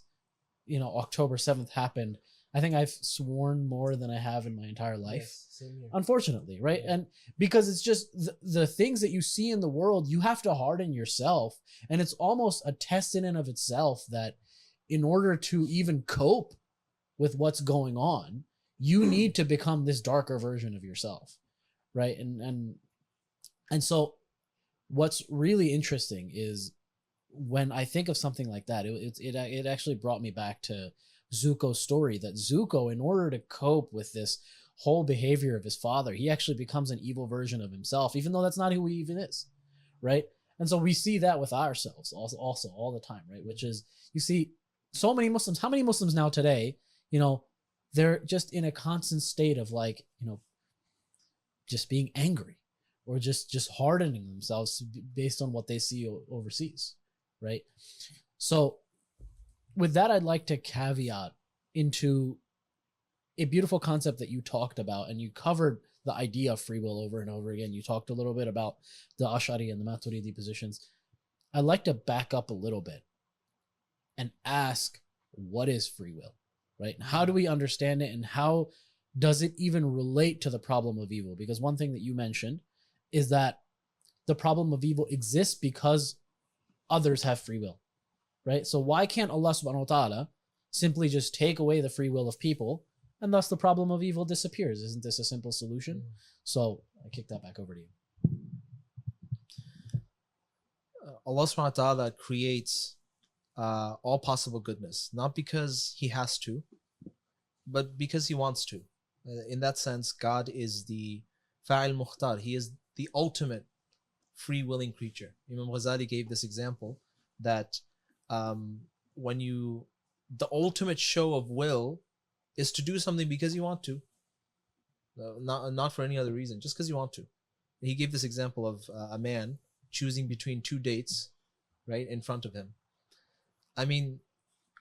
October 7th happened, I think I've sworn more than I have in my entire life. Yes, same here. Unfortunately, right? Yeah. And because it's just the things that you see in the world, you have to harden yourself. And it's almost a test in and of itself that in order to even cope with what's going on, you need to become this darker version of yourself, right? And so what's really interesting is when I think of something like that, it actually brought me back to Zuko's story, that Zuko, in order to cope with this whole behavior of his father, he actually becomes an evil version of himself, even though that's not who he even is, right? And so we see that with ourselves also all the time, right? Which is, you see so many Muslims, how many Muslims now today, they're just in a constant state of like, just being angry, or just hardening themselves based on what they see overseas, right? So with that, I'd like to caveat into a beautiful concept that you talked about, and you covered the idea of free will over and over again. You talked a little bit about the Ash'ari and the Maturidi positions. I'd like to back up a little bit and ask, what is free will, right? How do we understand it, and how does it even relate to the problem of evil? Because one thing that you mentioned is that the problem of evil exists because others have free will, right? So why can't Allah subhanahu wa ta'ala simply just take away the free will of people, and thus the problem of evil disappears? Isn't this a simple solution? So I kick that back over to you. Allah subhanahu wa ta'ala creates all possible goodness, not because he has to, but because he wants to. In that sense, God is the Fa'il Mukhtar. He is the ultimate free willing creature. Imam Ghazali gave this example that the ultimate show of will is to do something because you want to, not for any other reason, just because you want to. He gave this example of a man choosing between two dates, right, in front of him. I mean,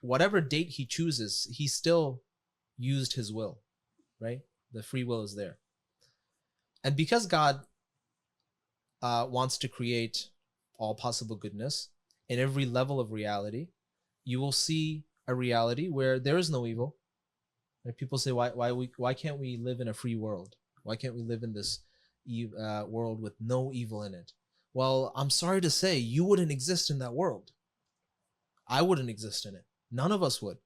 whatever date he chooses, he still used his will, right? The free will is there. And because God wants to create all possible goodness in every level of reality, you will see a reality where there is no evil. Right? People say, why can't we live in a free world? Why can't we live in this world with no evil in it? Well, I'm sorry to say, you wouldn't exist in that world. I wouldn't exist in it. None of us would.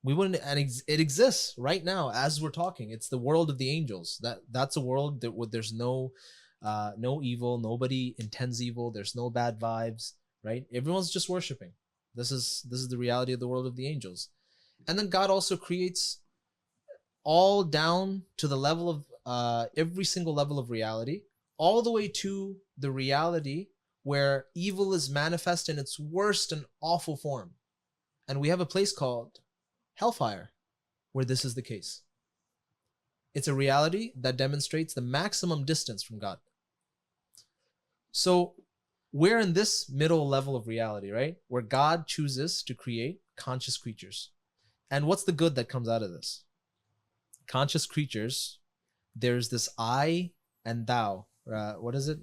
We wouldn't, and it exists right now as we're talking. It's the world of the angels. That's a world that there's no evil. Nobody intends evil. There's no bad vibes. Right? Everyone's just worshiping. This is the reality of the world of the angels. And then God also creates all down to the level of every single level of reality, all the way to the reality where evil is manifest in its worst and awful form. And we have a place called hellfire where this is the case. It's a reality that demonstrates the maximum distance from God. So we're in this middle level of reality, right? Where God chooses to create conscious creatures. And what's the good that comes out of this? Conscious creatures, there's this I and thou. What is it?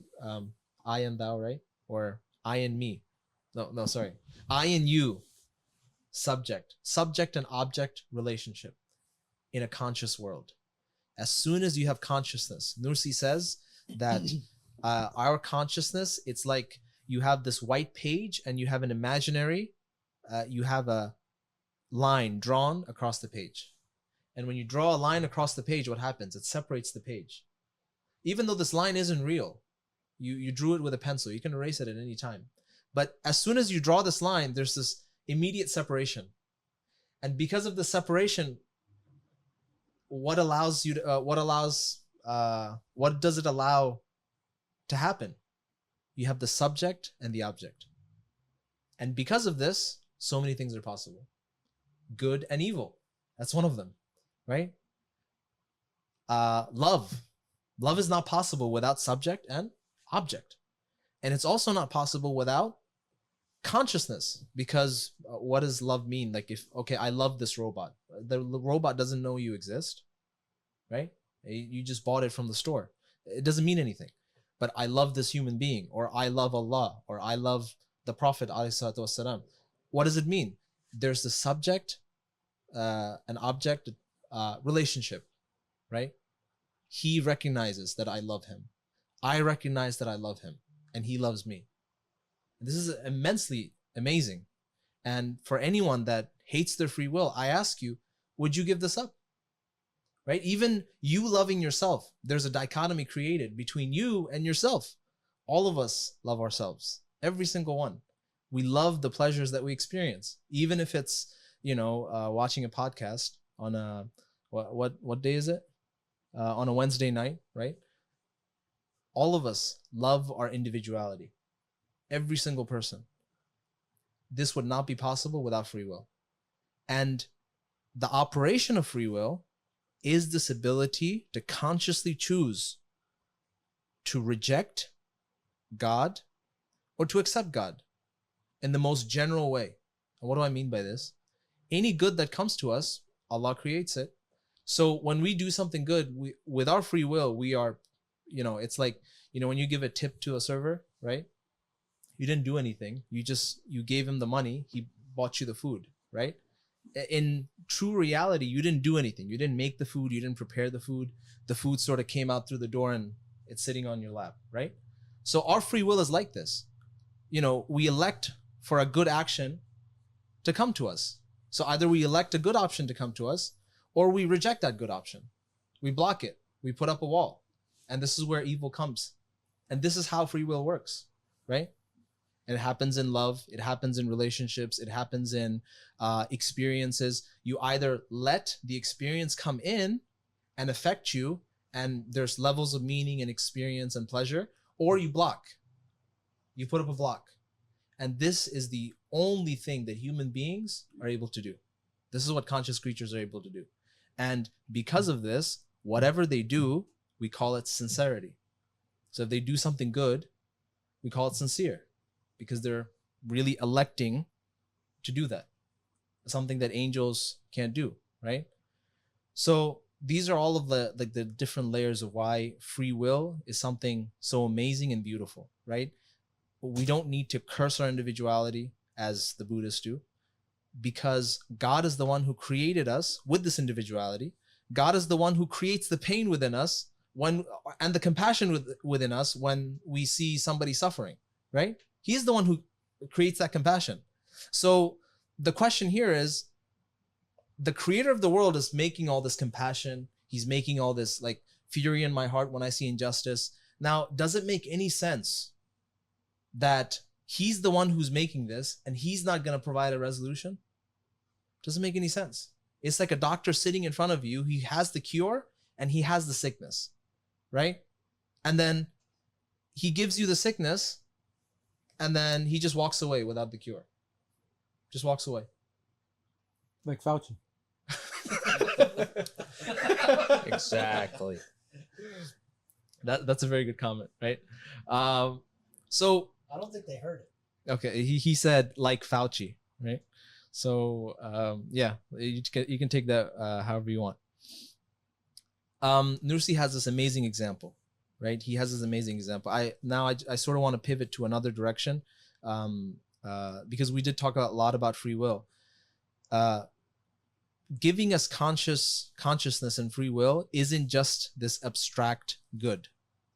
I and thou, right? Or I and me. No, sorry. I and you. Subject and object relationship in a conscious world. As soon as you have consciousness, Nursi says that our consciousness, it's like you have this white page and you have an imaginary, you have a line drawn across the page. And when you draw a line across the page, what happens? It separates the page. Even though this line isn't real, you drew it with a pencil. You can erase it at any time. But as soon as you draw this line, there's this immediate separation. And because of the separation, what does it allow to happen? You have the subject and the object. And because of this, so many things are possible. Good and evil. That's one of them, right? Love is not possible without subject and object. And it's also not possible without consciousness, because what does love mean? Like, if, okay, I love this robot. The robot doesn't know you exist, right? You just bought it from the store. It doesn't mean anything. But I love this human being, or I love Allah, or I love the Prophet ﷺ. What does it mean? There's the subject and object relationship, right? He recognizes that I love him. I recognize that I love him, and he loves me. This is immensely amazing. And for anyone that hates their free will, I ask you, would you give this up? Right? Even you loving yourself, there's a dichotomy created between you and yourself. All of us love ourselves. Every single one. We love the pleasures that we experience. Even if it's, watching a podcast on a, what day is it? On a Wednesday night, right? All of us love our individuality. Every single person. This would not be possible without free will. And the operation of free will is this ability to consciously choose to reject God or to accept God in the most general way. And what do I mean by this? Any good that comes to us, Allah creates it. So when we do something good, with our free will, we are, it's like, when you give a tip to a server, right? You didn't do anything. You gave him the money. He bought you the food, right? In true reality, you didn't do anything. You didn't make the food. You didn't prepare the food. The food sort of came out through the door and it's sitting on your lap, right? So our free will is like this. We elect for a good action to come to us. So either we elect a good option to come to us, or we reject that good option. We block it. We put up a wall. And this is where evil comes. And this is how free will works, right? It happens in love. It happens in relationships. It happens in experiences. You either let the experience come in and affect you, and there's levels of meaning and experience and pleasure, or you block. You put up a block. And this is the only thing that human beings are able to do. This is what conscious creatures are able to do. And because of this, whatever they do, we call it sincerity. So if they do something good, we call it sincere, because they're really electing to do that. Something that angels can't do, right? So these are all of the different layers of why free will is something so amazing and beautiful, right? We don't need to curse our individuality as the Buddhists do, because God is the one who created us with this individuality. God is the one who creates the pain within us and the compassion within us when we see somebody suffering, right? He's the one who creates that compassion. So the question here is, the creator of the world is making all this compassion. He's making all this like fury in my heart when I see injustice. Now, does it make any sense that he's the one who's making this and he's not going to provide a resolution? Doesn't make any sense. It's like a doctor sitting in front of you. He has the cure and he has the sickness, right? And then he gives you the sickness and then he just walks away without the cure. Just walks away. Like Fauci. Exactly. That's a very good comment, right? So I don't think they heard it. okay, he said like Fauci, right? So yeah, you can take that however you want. Nursi has this amazing example, right? He has this amazing example. I sort of want to pivot to another direction, because we did talk a lot about free will. Giving us consciousness and free will isn't just this abstract good.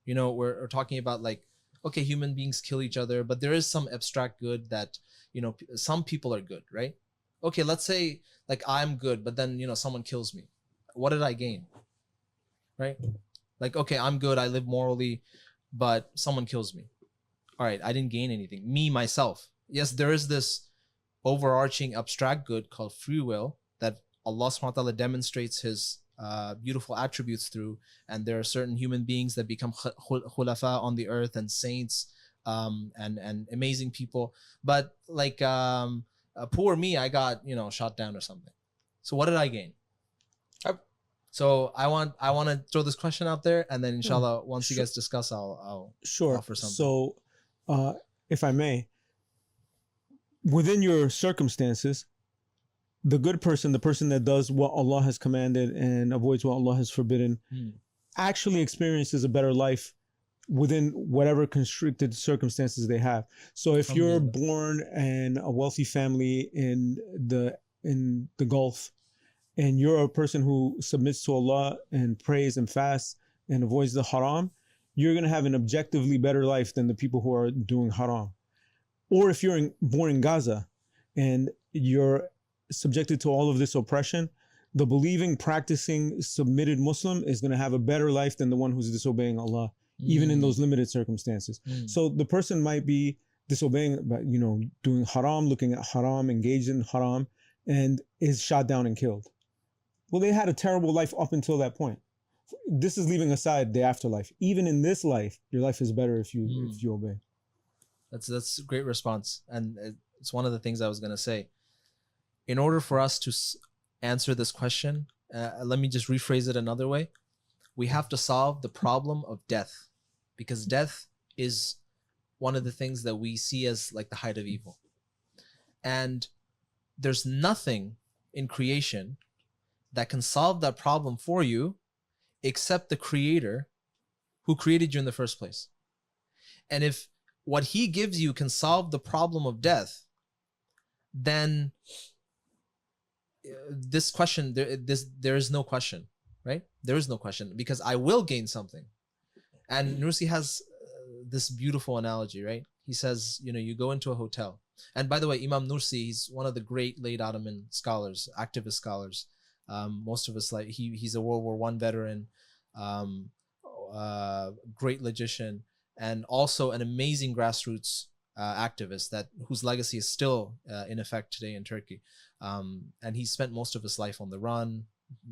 We're talking about like, okay, human beings kill each other, but there is some abstract good that, some people are good, right? Okay, let's say like I'm good, but then, someone kills me. What did I gain? Right? Like, okay, I'm good, I live morally, but someone kills me. All right, I didn't gain anything. Me, myself. Yes, there is this overarching abstract good called free will that Allah subhanahu wa ta'ala demonstrates his beautiful attributes through, and there are certain human beings that become khulafa on the earth and saints and amazing people. But like poor me, I got shot down or something. So what did I gain? So I want to throw this question out there, and then inshallah once you guys discuss, I'll offer something. So if I may, within your circumstances, the good person, the person that does what Allah has commanded and avoids what Allah has forbidden, actually experiences a better life within whatever constricted circumstances they have. So if you're born in a wealthy family in the Gulf, and you're a person who submits to Allah and prays and fasts and avoids the haram, you're going to have an objectively better life than the people who are doing haram. Or if you're born in Gaza and you're subjected to all of this oppression, the believing, practicing, submitted Muslim is going to have a better life than the one who's disobeying Allah, even in those limited circumstances. So the person might be disobeying, but doing haram, looking at haram, engaged in haram, and is shot down and killed. Well, they had a terrible life up until that point. This is leaving aside the afterlife. Even in this life, your life is better if you obey. That's a great response, and it's one of the things I was going to say. In order for us to answer this question, let me just rephrase it another way. We have to solve the problem of death. because death is one of the things that we see as like the height of evil. And there's nothing in creation that can solve that problem for you except the creator who created you in the first place. And if what he gives you can solve the problem of death, then this question, there is no question, right? There is no question, because I will gain something. And Nursi has this beautiful analogy, right? He says, you know, you go into a hotel. And by the way, Imam Nursi, he's one of the great late Ottoman scholars, activist scholars. Most of us, like, he's a World War I veteran, great logician, and also an amazing grassroots activist whose legacy is still in effect today in Turkey. And he spent most of his life on the run,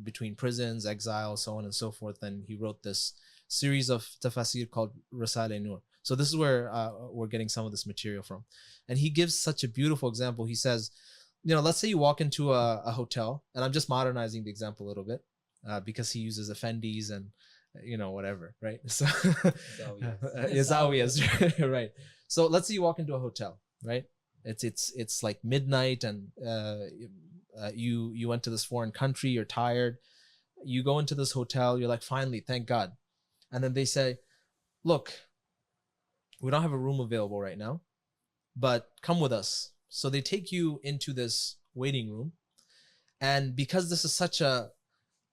between prisons, exile, so on and so forth. And he wrote this series of tafasir called Risale-e-Nur. So this is where we're getting some of this material from. And he gives such a beautiful example. He says, you know, let's say you walk into a hotel, and I'm just modernizing the example a little bit because he uses effendis and, you know, whatever, right? So Zawiyas, right? So let's say you walk into a hotel, right? It's like midnight, and you went to this foreign country, you're tired, you go into this hotel, you're like, finally, thank God. And then they say, look, we don't have a room available right now, but come with us. So they take you into this waiting room. And because this is such a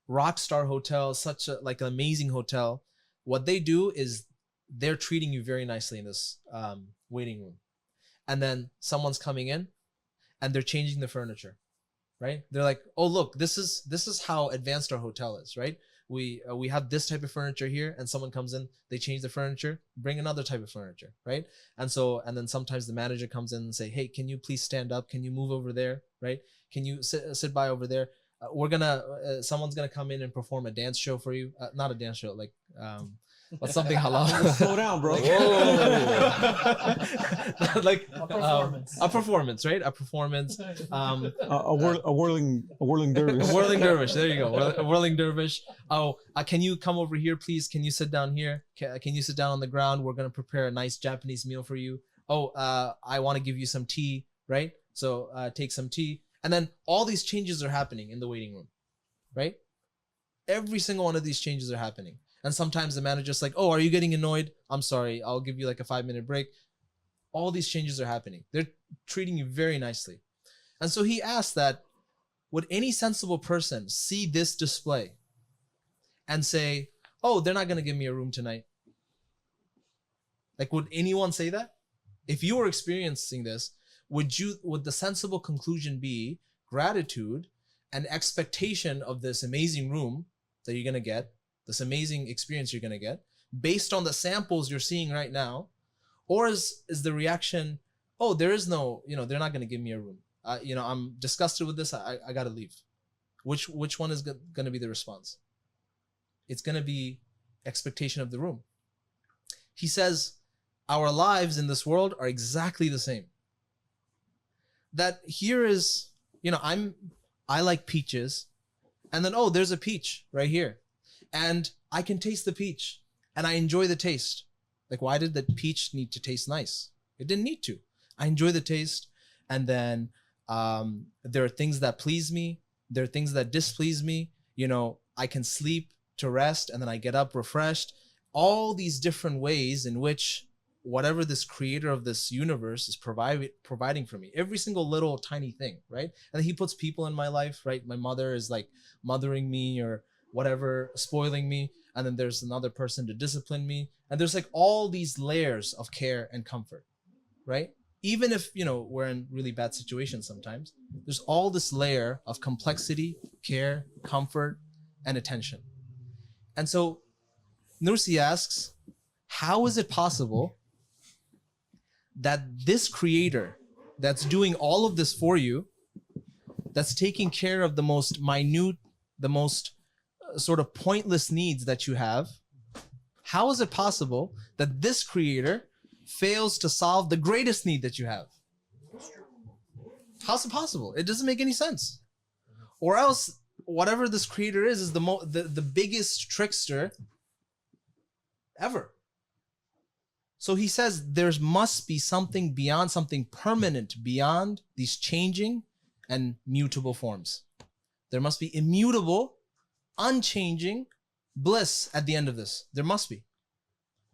rock star hotel, such a like an amazing hotel, what they do is they're treating you very nicely in this waiting room. And then someone's coming in and they're changing the furniture, right? They're like, oh, look, this is how advanced our hotel is, right? We have this type of furniture here, and someone comes in, they change the furniture, bring another type of furniture, right? And then sometimes the manager comes in and say, hey, can you please stand up? Can you move over there, right? Can you sit by over there? Someone's gonna come in and perform a dance show for you. Not a dance show, like what's something halal. Slow down, bro. Like A performance. a performance, right? A performance. A whirling dervish. A whirling dervish. There you go. A whirling dervish. Oh, can you come over here, please? Can you sit down here? Can you sit down on the ground? We're gonna prepare a nice Japanese meal for you. Oh, I want to give you some tea, right? So take some tea. And then all these changes are happening in the waiting room, right? Every single one of these changes are happening. And sometimes the manager's like, oh, are you getting annoyed? I'm sorry, I'll give you like a 5-minute break. All these changes are happening. They're treating you very nicely. And so he asked that, would any sensible person see this display and say, oh, they're not going to give me a room tonight? Like, would anyone say that? If you were experiencing this, would the sensible conclusion be gratitude and expectation of this amazing room that you're going to get, this amazing experience you're going to get, based on the samples you're seeing right now? Or is the reaction, oh, there is no, they're not going to give me a room. I'm disgusted with this. I got to leave. Which one is going to be the response? It's going to be expectation of the room. He says, our lives in this world are exactly the same. That here is, I like peaches, and then, oh, there's a peach right here. And I can taste the peach, and I enjoy the taste. Like, why did the peach need to taste nice? It didn't need to. I enjoy the taste, and then there are things that please me. There are things that displease me. I can sleep to rest, and then I get up refreshed. All these different ways in which whatever this creator of this universe is providing for me, every single little tiny thing, right? And then he puts people in my life, right? My mother is like mothering me or whatever, spoiling me. And then there's another person to discipline me. And there's like all these layers of care and comfort, right? Even if, we're in really bad situations sometimes, there's all this layer of complexity, care, comfort, and attention. And so Nursi asks, how is it possible that this creator that's doing all of this for you, that's taking care of the most minute, the most sort of pointless needs that you have, how is it possible that this creator fails to solve the greatest need that you have? How's it possible? It doesn't make any sense. Or else, whatever this creator is the biggest trickster ever. So he says there must be something beyond, something permanent beyond these changing and mutable forms. There must be immutable, unchanging bliss at the end of this. There must be.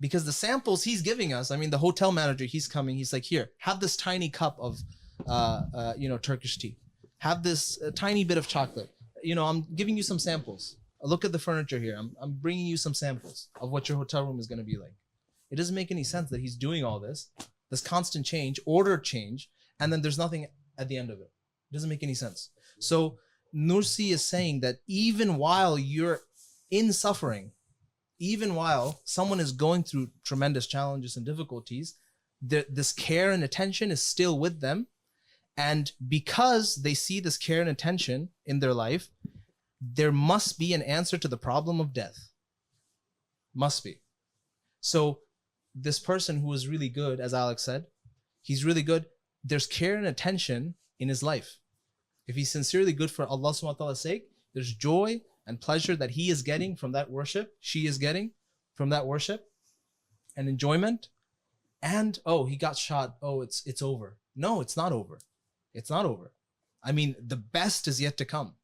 Because the samples he's giving us, I mean, the hotel manager, he's coming, he's like, here, have this tiny cup of, Turkish tea. Have this tiny bit of chocolate. I'm giving you some samples. Look at the furniture here. I'm bringing you some samples of what your hotel room is going to be like. It doesn't make any sense that he's doing all this constant change, ordered change, and then there's nothing at the end of it. It doesn't make any sense. So Nursi is saying that even while you're in suffering, even while someone is going through tremendous challenges and difficulties, this care and attention is still with them. And because they see this care and attention in their life, there must be an answer to the problem of death. Must be. So this person who is really good, as Alex said, he's really good. There's care and attention in his life. If he's sincerely good for Allah subhanahu wa ta'ala's sake, there's joy and pleasure that he is getting from that worship, she is getting from that worship, and enjoyment. And he got shot. It's over. No, it's not over. It's not over. I mean, the best is yet to come.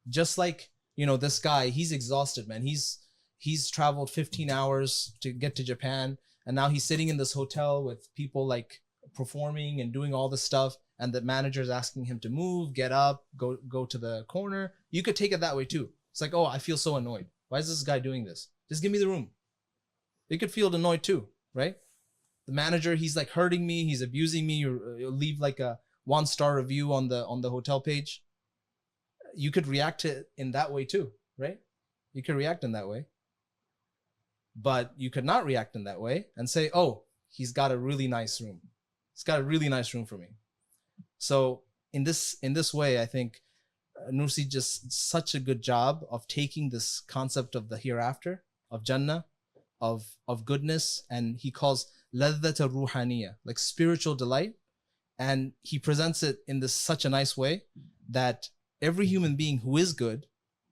Just like, this guy, he's exhausted, man. He's traveled 15 hours to get to Japan, and now he's sitting in this hotel with people like performing and doing all this stuff, and the manager's asking him to move, get up, go to the corner. You could take it that way too. It's like, I feel so annoyed. Why is this guy doing this? Just give me the room. You could feel annoyed too, right? The manager, he's like hurting me, he's abusing me. You leave like a 1-star review on the hotel page. You could react to it in that way too, right? You could react in that way. But you could not react in that way and say, he's got a really nice room. He's got a really nice room for me. So in this way, I think Nursi just such a good job of taking this concept of the hereafter, of Jannah, of goodness, and he calls ladhata ruhaniya, like spiritual delight, and he presents it in this such a nice way that every human being who is good,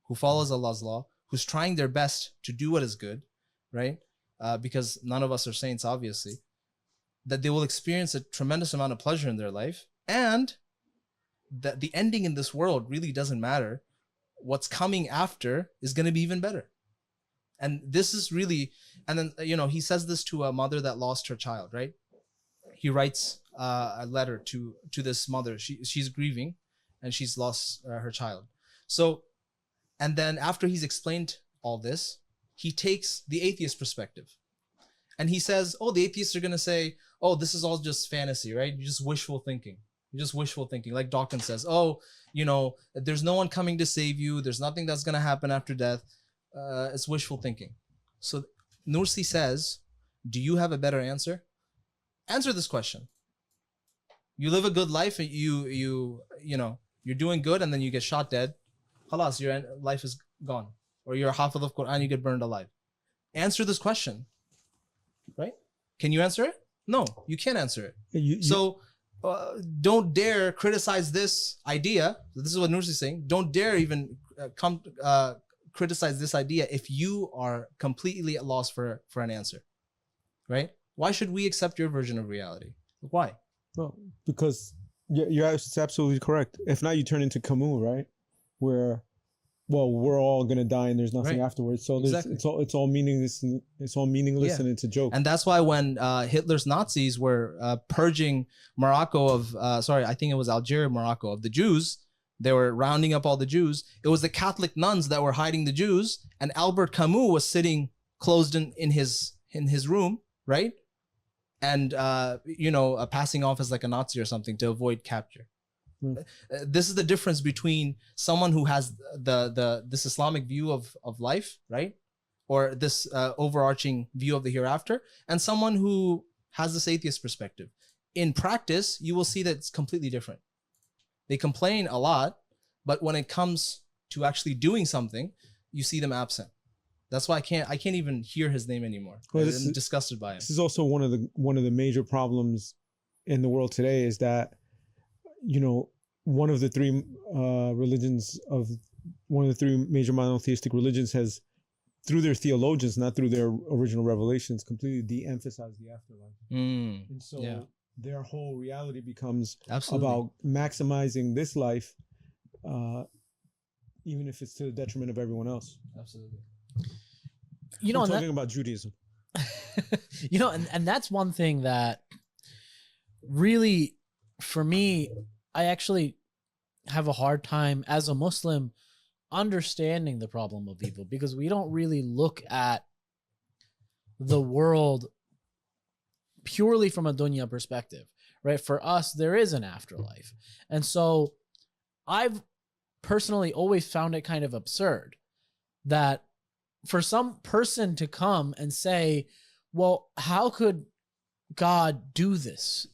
who follows Allah's law, who's trying their best to do what is good, right? Because none of us are saints, obviously, that they will experience a tremendous amount of pleasure in their life, and that the ending in this world really doesn't matter. What's coming after is going to be even better. And this is really, and then, he says this to a mother that lost her child, right? He writes a letter to this mother. She's grieving and she's lost her child. So, and then after he's explained all this, he takes the atheist perspective. And he says, the atheists are going to say, this is all just fantasy, right? You're just wishful thinking. You're just wishful thinking. Like Dawkins says, there's no one coming to save you. There's nothing that's going to happen after death. It's wishful thinking. So Nursi says, do you have a better answer? Answer this question. You live a good life, you're doing good, and then you get shot dead. Khalas, your life is gone. Or you're a hafiz of Quran, you get burned alive. Answer this question. Right? Can you answer it? No, you can't answer it. So don't dare criticize this idea. This is what Nursi is saying. Don't dare even criticize this idea if you are completely at loss for an answer. Right? Why should we accept your version of reality? Why? Well, because you're absolutely correct. If not, you turn into Camus, right? Where, we're all gonna die and there's nothing afterwards. So exactly. it's all meaningless. It's all meaningless, and it's a joke. And that's why when Hitler's Nazis were purging Morocco of, I think it was Algeria, Morocco, of the Jews, they were rounding up all the Jews. It was the Catholic nuns that were hiding the Jews, and Albert Camus was sitting closed in his room, right? And passing off as like a Nazi or something to avoid capture. This is the difference between someone who has this Islamic view of life, right? Or this overarching view of the hereafter, and someone who has this atheist perspective. In practice, you will see that it's completely different. They complain a lot, but when it comes to actually doing something, you see them absent. That's why I can't even hear his name anymore. I'm disgusted by him. This is also one of the major problems in the world today, is that, one of the three major monotheistic religions has through their theologians, not through their original revelations, completely de-emphasize the afterlife. And so Yeah. their whole reality becomes Absolutely. about maximizing this life, even if it's to the detriment of everyone else. Absolutely. You know, We're and talking about Judaism. you know, and that's one thing that really, for me, I actually have a hard time as a Muslim understanding the problem of evil, because we don't really look at the world purely from a dunya perspective, right? For us, there is an afterlife. And so I've personally always found it kind of absurd that for some person to come and say, well, how could God do this?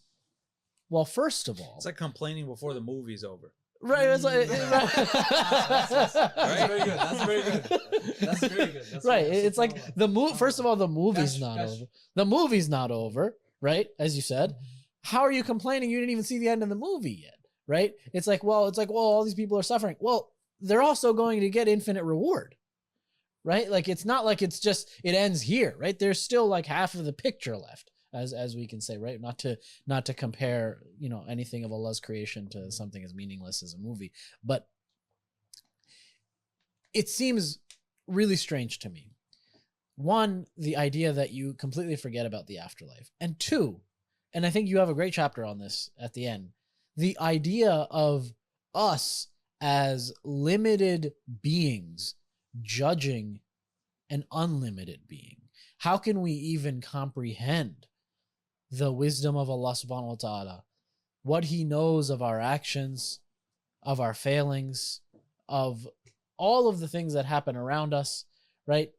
Well, first of all, It's like complaining before the movie's over. right? It's like, That's very good. That's very good. That's very good. That's right. very- It's like the movie. First of all, the movie's not Gotcha. over. The movie's not over, right? As you said, how are you complaining? You didn't even see the end of the movie yet, right? It's like, well, all these people are suffering. Well, they're also going to get infinite reward, right? Like, it's not like it's just it ends here, right? There's still like half of the picture left, as we can say, right? Not to compare, you know, anything of Allah's creation to something as meaningless as a movie, but it seems really strange to me. One, the idea that you completely forget about the afterlife, and two, and I think you have a great chapter on this at the end, the idea of us as limited beings judging an unlimited being. How can we even comprehend the wisdom of Allah subhanahu wa ta'ala, what he knows of our actions, of our failings, of all of the things that happen around us, right?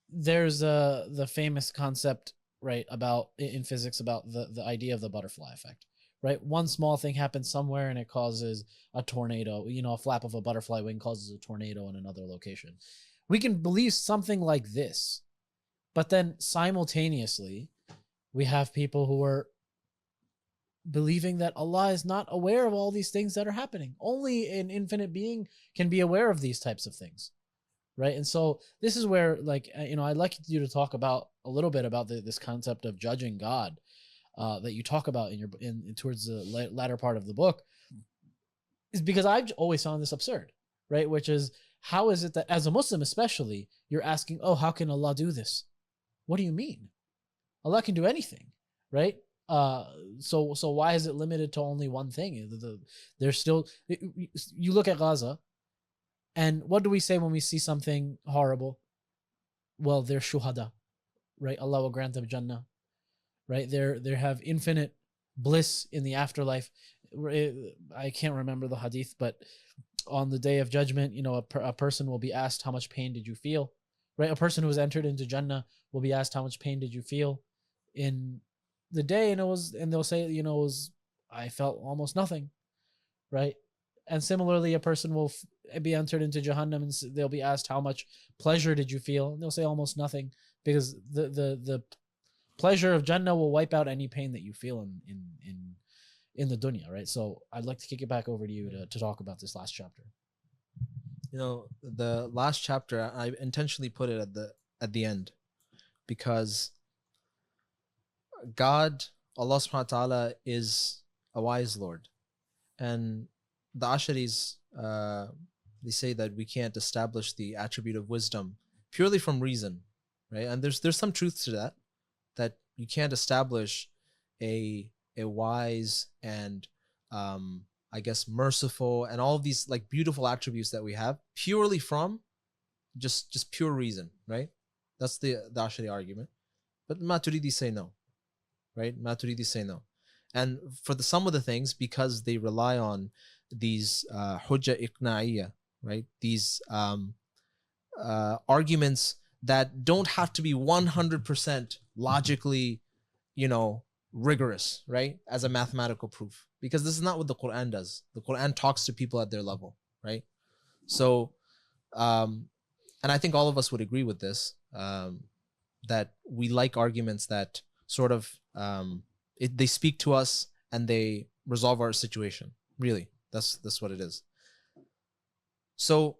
There's the famous concept, right, about in physics about the idea of the butterfly effect, right? One small thing happens somewhere and it causes a tornado. You know, a flap of a butterfly wing causes a tornado in another location. We can believe something like this, but then simultaneously, we have people who are believing that Allah is not aware of all these things that are happening. Only an infinite being can be aware of these types of things, right? And so this is where, like, you know, I'd like you to talk about a little bit about this concept of judging God that you talk about in towards the latter part of the book, is because I've always found this absurd, right? Which is, how is it that as a Muslim especially, you're asking, oh, how can Allah do this? What do you mean? Allah can do anything, right? So why is it limited to only one thing? There's still, you look at Gaza, and what do we say when we see something horrible? Well, they're shuhada, right? Allah will grant them Jannah, right? They have infinite bliss in the afterlife. I can't remember the hadith, but on the day of judgment, you know, a person will be asked, how much pain did you feel? Right? A person who has entered into Jannah will be asked, how much pain did you feel in the day? And they'll say, you know, I felt almost nothing, right? And similarly, a person will be entered into Jahannam and they'll be asked, how much pleasure did you feel? And they'll say almost nothing, because the pleasure of Jannah will wipe out any pain that you feel in the dunya, right? So I'd like to kick it back over to you to talk about this last chapter. You know, the last chapter, I intentionally put it at the end, because God, Allah subhanahu wa ta'ala, is a wise Lord. And the Asharis, they say that we can't establish the attribute of wisdom purely from reason, right? And there's some truth to that you can't establish a wise and I guess merciful and all of these like beautiful attributes that we have purely from just pure reason, right? That's the Ashari argument. But Maturidi say no, right? Maturidi say no. And for some of the things, because they rely on these hujja iqna'iyya, right? These arguments that don't have to be 100% logically, you know, rigorous, right? As a mathematical proof. Because this is not what the Quran does. The Quran talks to people at their level, right? So, and I think all of us would agree with this, that we like arguments that sort of, they speak to us and they resolve our situation. Really, that's what it is. So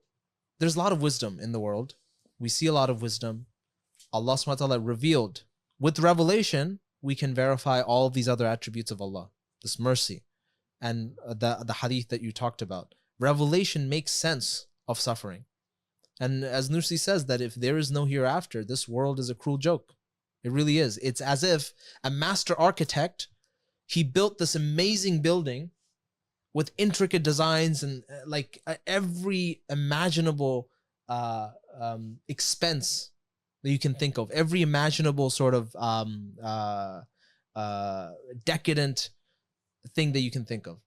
there's a lot of wisdom in the world, we see a lot of wisdom. Allah subhanahu wa ta'ala revealed. With revelation, we can verify all of these other attributes of Allah, this mercy, and the hadith that you talked about. Revelation makes sense of suffering. And as Nursi says, that if there is no hereafter, this world is a cruel joke. It really is. It's as if a master architect, he built this amazing building with intricate designs and every imaginable expense that you can think of, every imaginable sort of decadent thing that you can think of.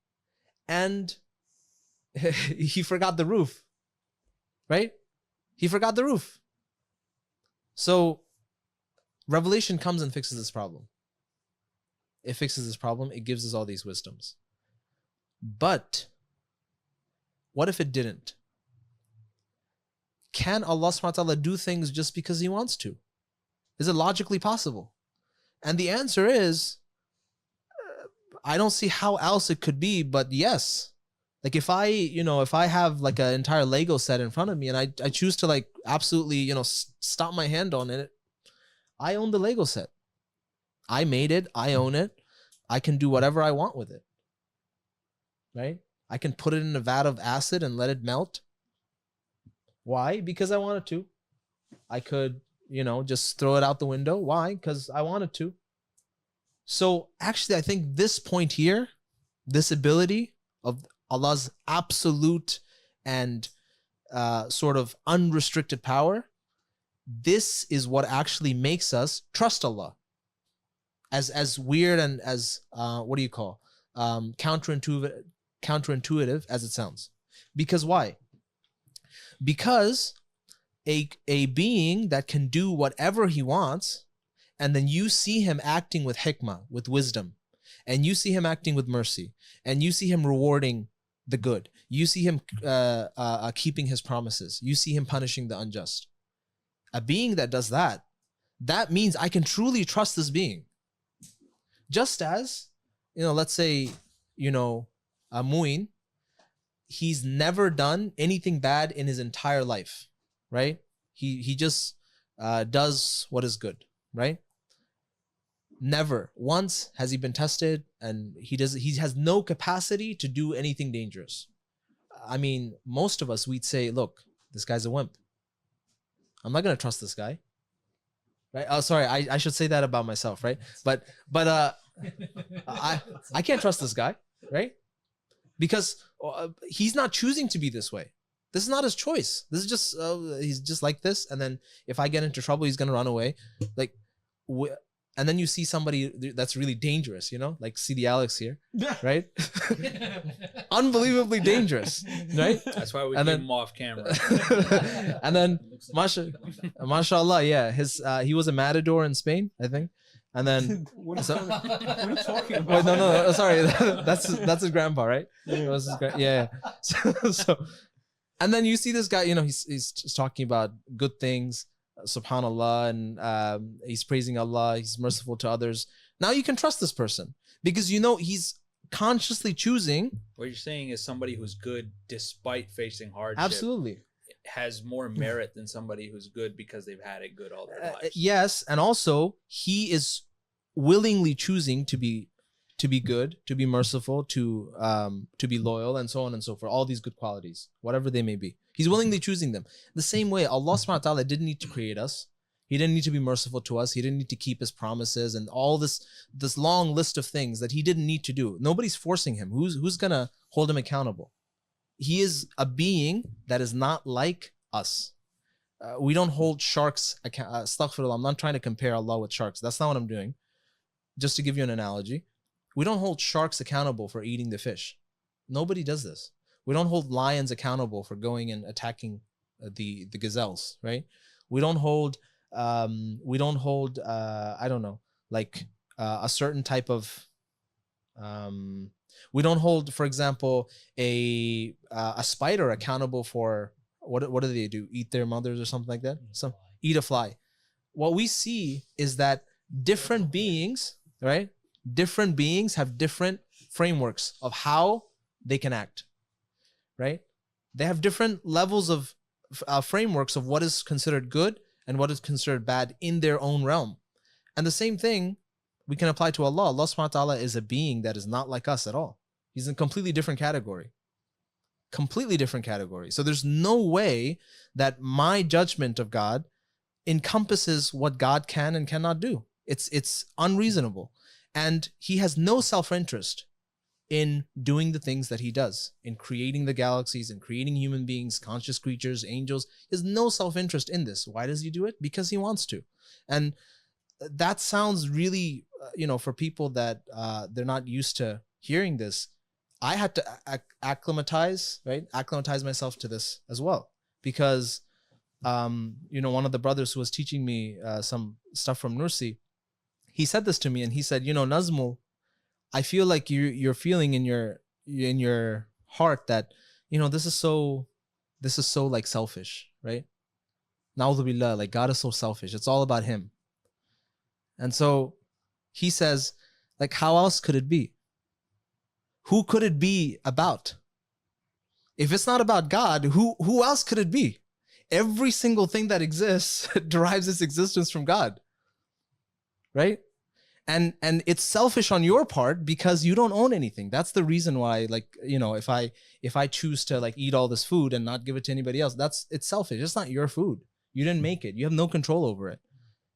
And he forgot the roof, right? He forgot the roof. So revelation comes and fixes this problem. It fixes this problem. It gives us all these wisdoms. But what if it didn't? Can Allah subhanahu wa ta'ala do things just because he wants to? Is it logically possible? And the answer is, I don't see how else it could be, but yes. Like if I have like an entire Lego set in front of me and I choose to like absolutely, stomp my hand on it, I own the Lego set. I made it. I own it. I can do whatever I want with it. Right? I can put it in a vat of acid and let it melt. Why? Because I wanted to. I could, just throw it out the window. Why? Because I wanted to. So actually, I think this point here, this ability of Allah's absolute and sort of unrestricted power, this is what actually makes us trust Allah. As weird and as counterintuitive as it sounds. Because why? Because a being that can do whatever he wants, and then you see him acting with hikmah, with wisdom, and you see him acting with mercy, and you see him rewarding the good, you see him keeping his promises, you see him punishing the unjust. A being that does that, that means I can truly trust this being. Just as, let's say, Muin, he's never done anything bad in his entire life, right? He just does what is good, right? Never once has he been tested, and he has no capacity to do anything dangerous. I mean, most of us, we'd say, look, this guy's a wimp. I'm not gonna trust this guy, right? Oh, sorry, I should say that about myself, right? But I can't trust this guy, right? Because he's not choosing to be this way. This is not his choice. This is just he's just like this, and then if I get into trouble, he's gonna run away, and then you see somebody that's really dangerous, like CD Alex here, right? Unbelievably dangerous, right? That's why we keep him off camera. And then, mashallah, yeah, he was a matador in Spain, I think. And then, what are you talking about? Wait, no, sorry, that's his grandpa, right? Yeah. So, and then you see this guy, he's talking about good things, subhanallah, and he's praising Allah, he's merciful to others. Now you can trust this person because he's consciously choosing. What you're saying is somebody who's good despite facing hardship Absolutely has more merit than somebody who's good because they've had it good all their lives. Yes, and also he is willingly choosing to be good, to be merciful, to be loyal, and so on and so forth. All these good qualities, whatever they may be, he's willingly choosing them. The same way, Allah subhanahu wa ta'ala didn't need to create us. He didn't need to be merciful to us. He didn't need to keep his promises and all this long list of things that he didn't need to do. Nobody's forcing him. Who's gonna hold him accountable? He is a being that is not like us. We don't hold sharks accountable. Astaghfirullah, I'm not trying to compare Allah with sharks. That's not what I'm doing. Just to give you an analogy, we don't hold sharks accountable for eating the fish. Nobody does this. We don't hold lions accountable for going and attacking the gazelles, right? We don't hold I don't know, like a certain type of we don't hold, for example, a spider accountable for what do they do? Eat their mothers or something like that? Eat a fly. What we see is that different beings, right? Different beings have different frameworks of how they can act, right? They have different levels of frameworks of what is considered good and what is considered bad in their own realm. And the same thing we can apply to Allah. Allah subhanahu wa ta'ala is a being that is not like us at all. He's in a completely different category. Completely different category. So there's no way that my judgment of God encompasses what God can and cannot do. It's unreasonable. And he has no self-interest in doing the things that he does, in creating the galaxies, in creating human beings, conscious creatures, angels. He has no self-interest in this. Why does he do it? Because he wants to. And that sounds really, for people that they're not used to hearing this, I had to acclimatize myself to this as well. Because, one of the brothers who was teaching me some stuff from Nursi, he said this to me, and he said, Nazmul, I feel like you're feeling in your heart that, this is so like selfish, right? Na'udhu billah, like God is so selfish. It's all about him. And so he says, like, how else could it be? Who could it be about? If it's not about God, who else could it be? Every single thing that exists derives its existence from God, right? And it's selfish on your part because you don't own anything. That's the reason why, if I choose to like eat all this food and not give it to anybody else, it's selfish. It's not your food. You didn't make it. You have no control over it.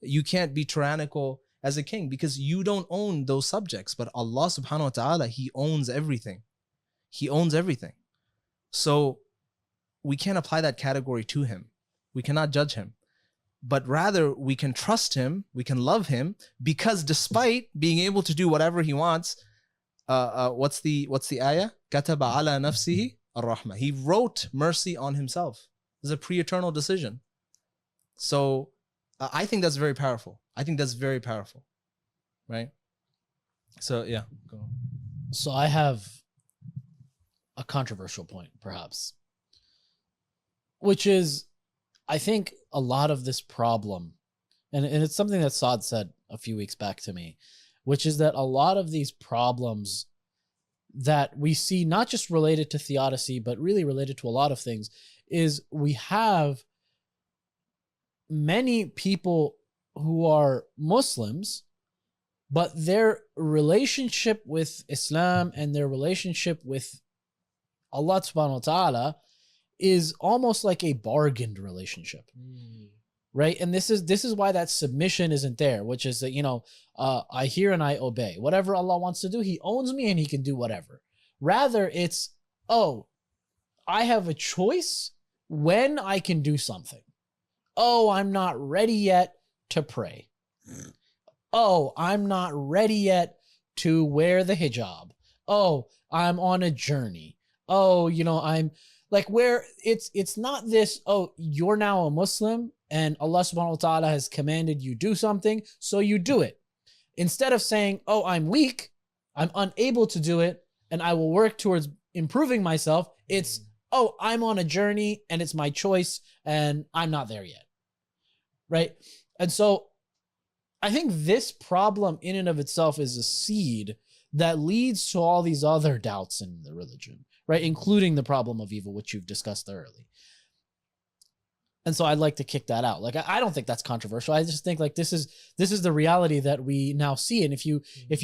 You can't be tyrannical as a king because you don't own those subjects. But Allah subhanahu wa ta'ala, he owns everything. He owns everything. So we can't apply that category to him. We cannot judge him. But rather we can trust him, we can love him, because despite being able to do whatever he wants, what's the ayah? Kataba ala nafsihi ar-rahmah. He wrote mercy on himself. It's a pre-eternal decision. So I think that's very powerful. Right? So yeah, go on. So I have a controversial point, perhaps, which is, I think a lot of this problem, and it's something that Saad said a few weeks back to me, which is that a lot of these problems that we see, not just related to theodicy, but really related to a lot of things, is we have many people who are Muslims, but their relationship with Islam and their relationship with Allah subhanahu wa ta'ala is almost like a bargained relationship, right? And this is why that submission isn't there, which is that, I hear and I obey. Whatever Allah wants to do, he owns me and he can do whatever. Rather, it's, I have a choice when I can do something. I'm not ready yet to pray. I'm not ready yet to wear the hijab. I'm on a journey. I'm like, where it's not this, you're now a Muslim and Allah subhanahu wa ta'ala has commanded you do something, so you do it. Instead of saying, I'm weak, I'm unable to do it, and I will work towards improving myself, it's, I'm on a journey and it's my choice and I'm not there yet. Right? And so I think this problem in and of itself is a seed that leads to all these other doubts in the religion, right? Including the problem of evil, which you've discussed thoroughly. And so I'd like to kick that out. Like, I don't think that's controversial. I just think like this is the reality that we now see. And if you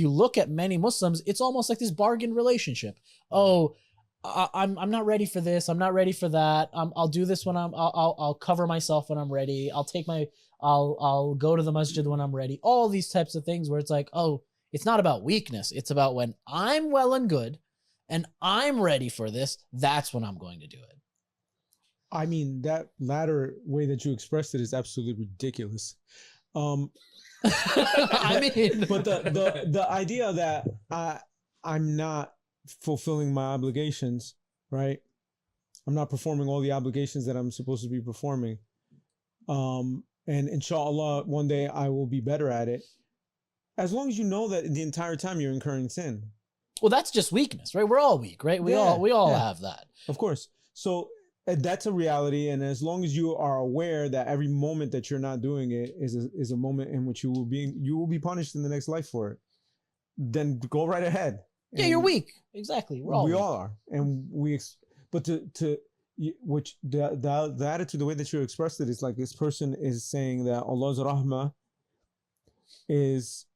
look at many Muslims, it's almost like this bargain relationship. I'm not ready for this. I'm not ready for that. I'll do this when I'll cover myself when I'm ready. I'll go to the masjid when I'm ready. All these types of things where it's like, it's not about weakness. It's about when I'm well and good and I'm ready for this, that's when I'm going to do it. I mean, that latter way that you expressed it is absolutely ridiculous. I mean, but the idea that I'm not fulfilling my obligations, right? I'm not performing all the obligations that I'm supposed to be performing. And inshallah, one day I will be better at it. As long as you know that the entire time you're incurring sin. Well, that's just weakness, right? We're all weak, right? We all have that. Of course. So that's a reality. And as long as you are aware that every moment that you're not doing it is a moment in which you will be punished in the next life for it, then go right ahead. Yeah, you're weak. Exactly. We all are. And but to which the attitude, the way that you expressed it is like this person is saying that Allah's rahmah is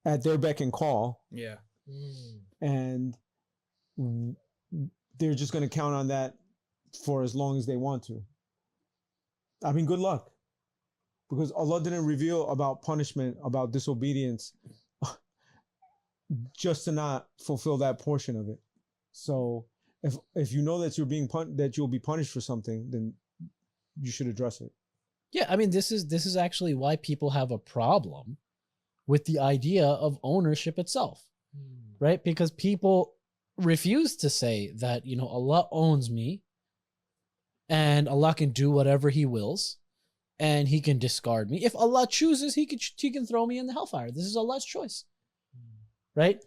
at their beck and call, Yeah. and they're just going to count on that for as long as they want to. I mean, good luck, because Allah didn't reveal about punishment, about disobedience, just to not fulfill that portion of it. So if you know that that you'll be punished for something, then you should address it. Yeah, I mean, this is actually why people have a problem with the idea of ownership itself, right? Because people refuse to say that, you know, Allah owns me and Allah can do whatever he wills and he can discard me. If Allah chooses, he can throw me in the hellfire. This is Allah's choice, right?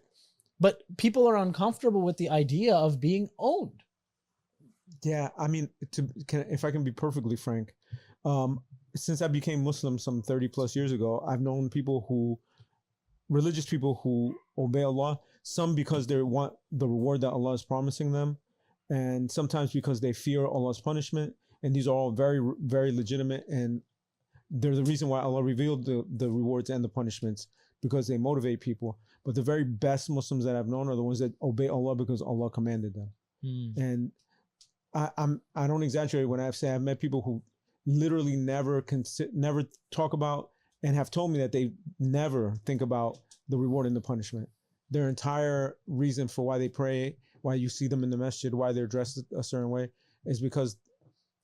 But people are uncomfortable with the idea of being owned. Yeah, I mean, if I can be perfectly frank, since I became Muslim some 30 plus years ago, I've known religious people who obey Allah, some because they want the reward that Allah is promising them, and sometimes because they fear Allah's punishment. And these are all very, very legitimate, and they're the reason why Allah revealed the rewards and the punishments, because they motivate people. But the very best Muslims that I've known are the ones that obey Allah because Allah commanded them. And I don't exaggerate when I say I've met people who literally never talk about and have told me that they never think about the reward and the punishment. Their entire reason for why they pray, why you see them in the masjid, why they're dressed a certain way, is because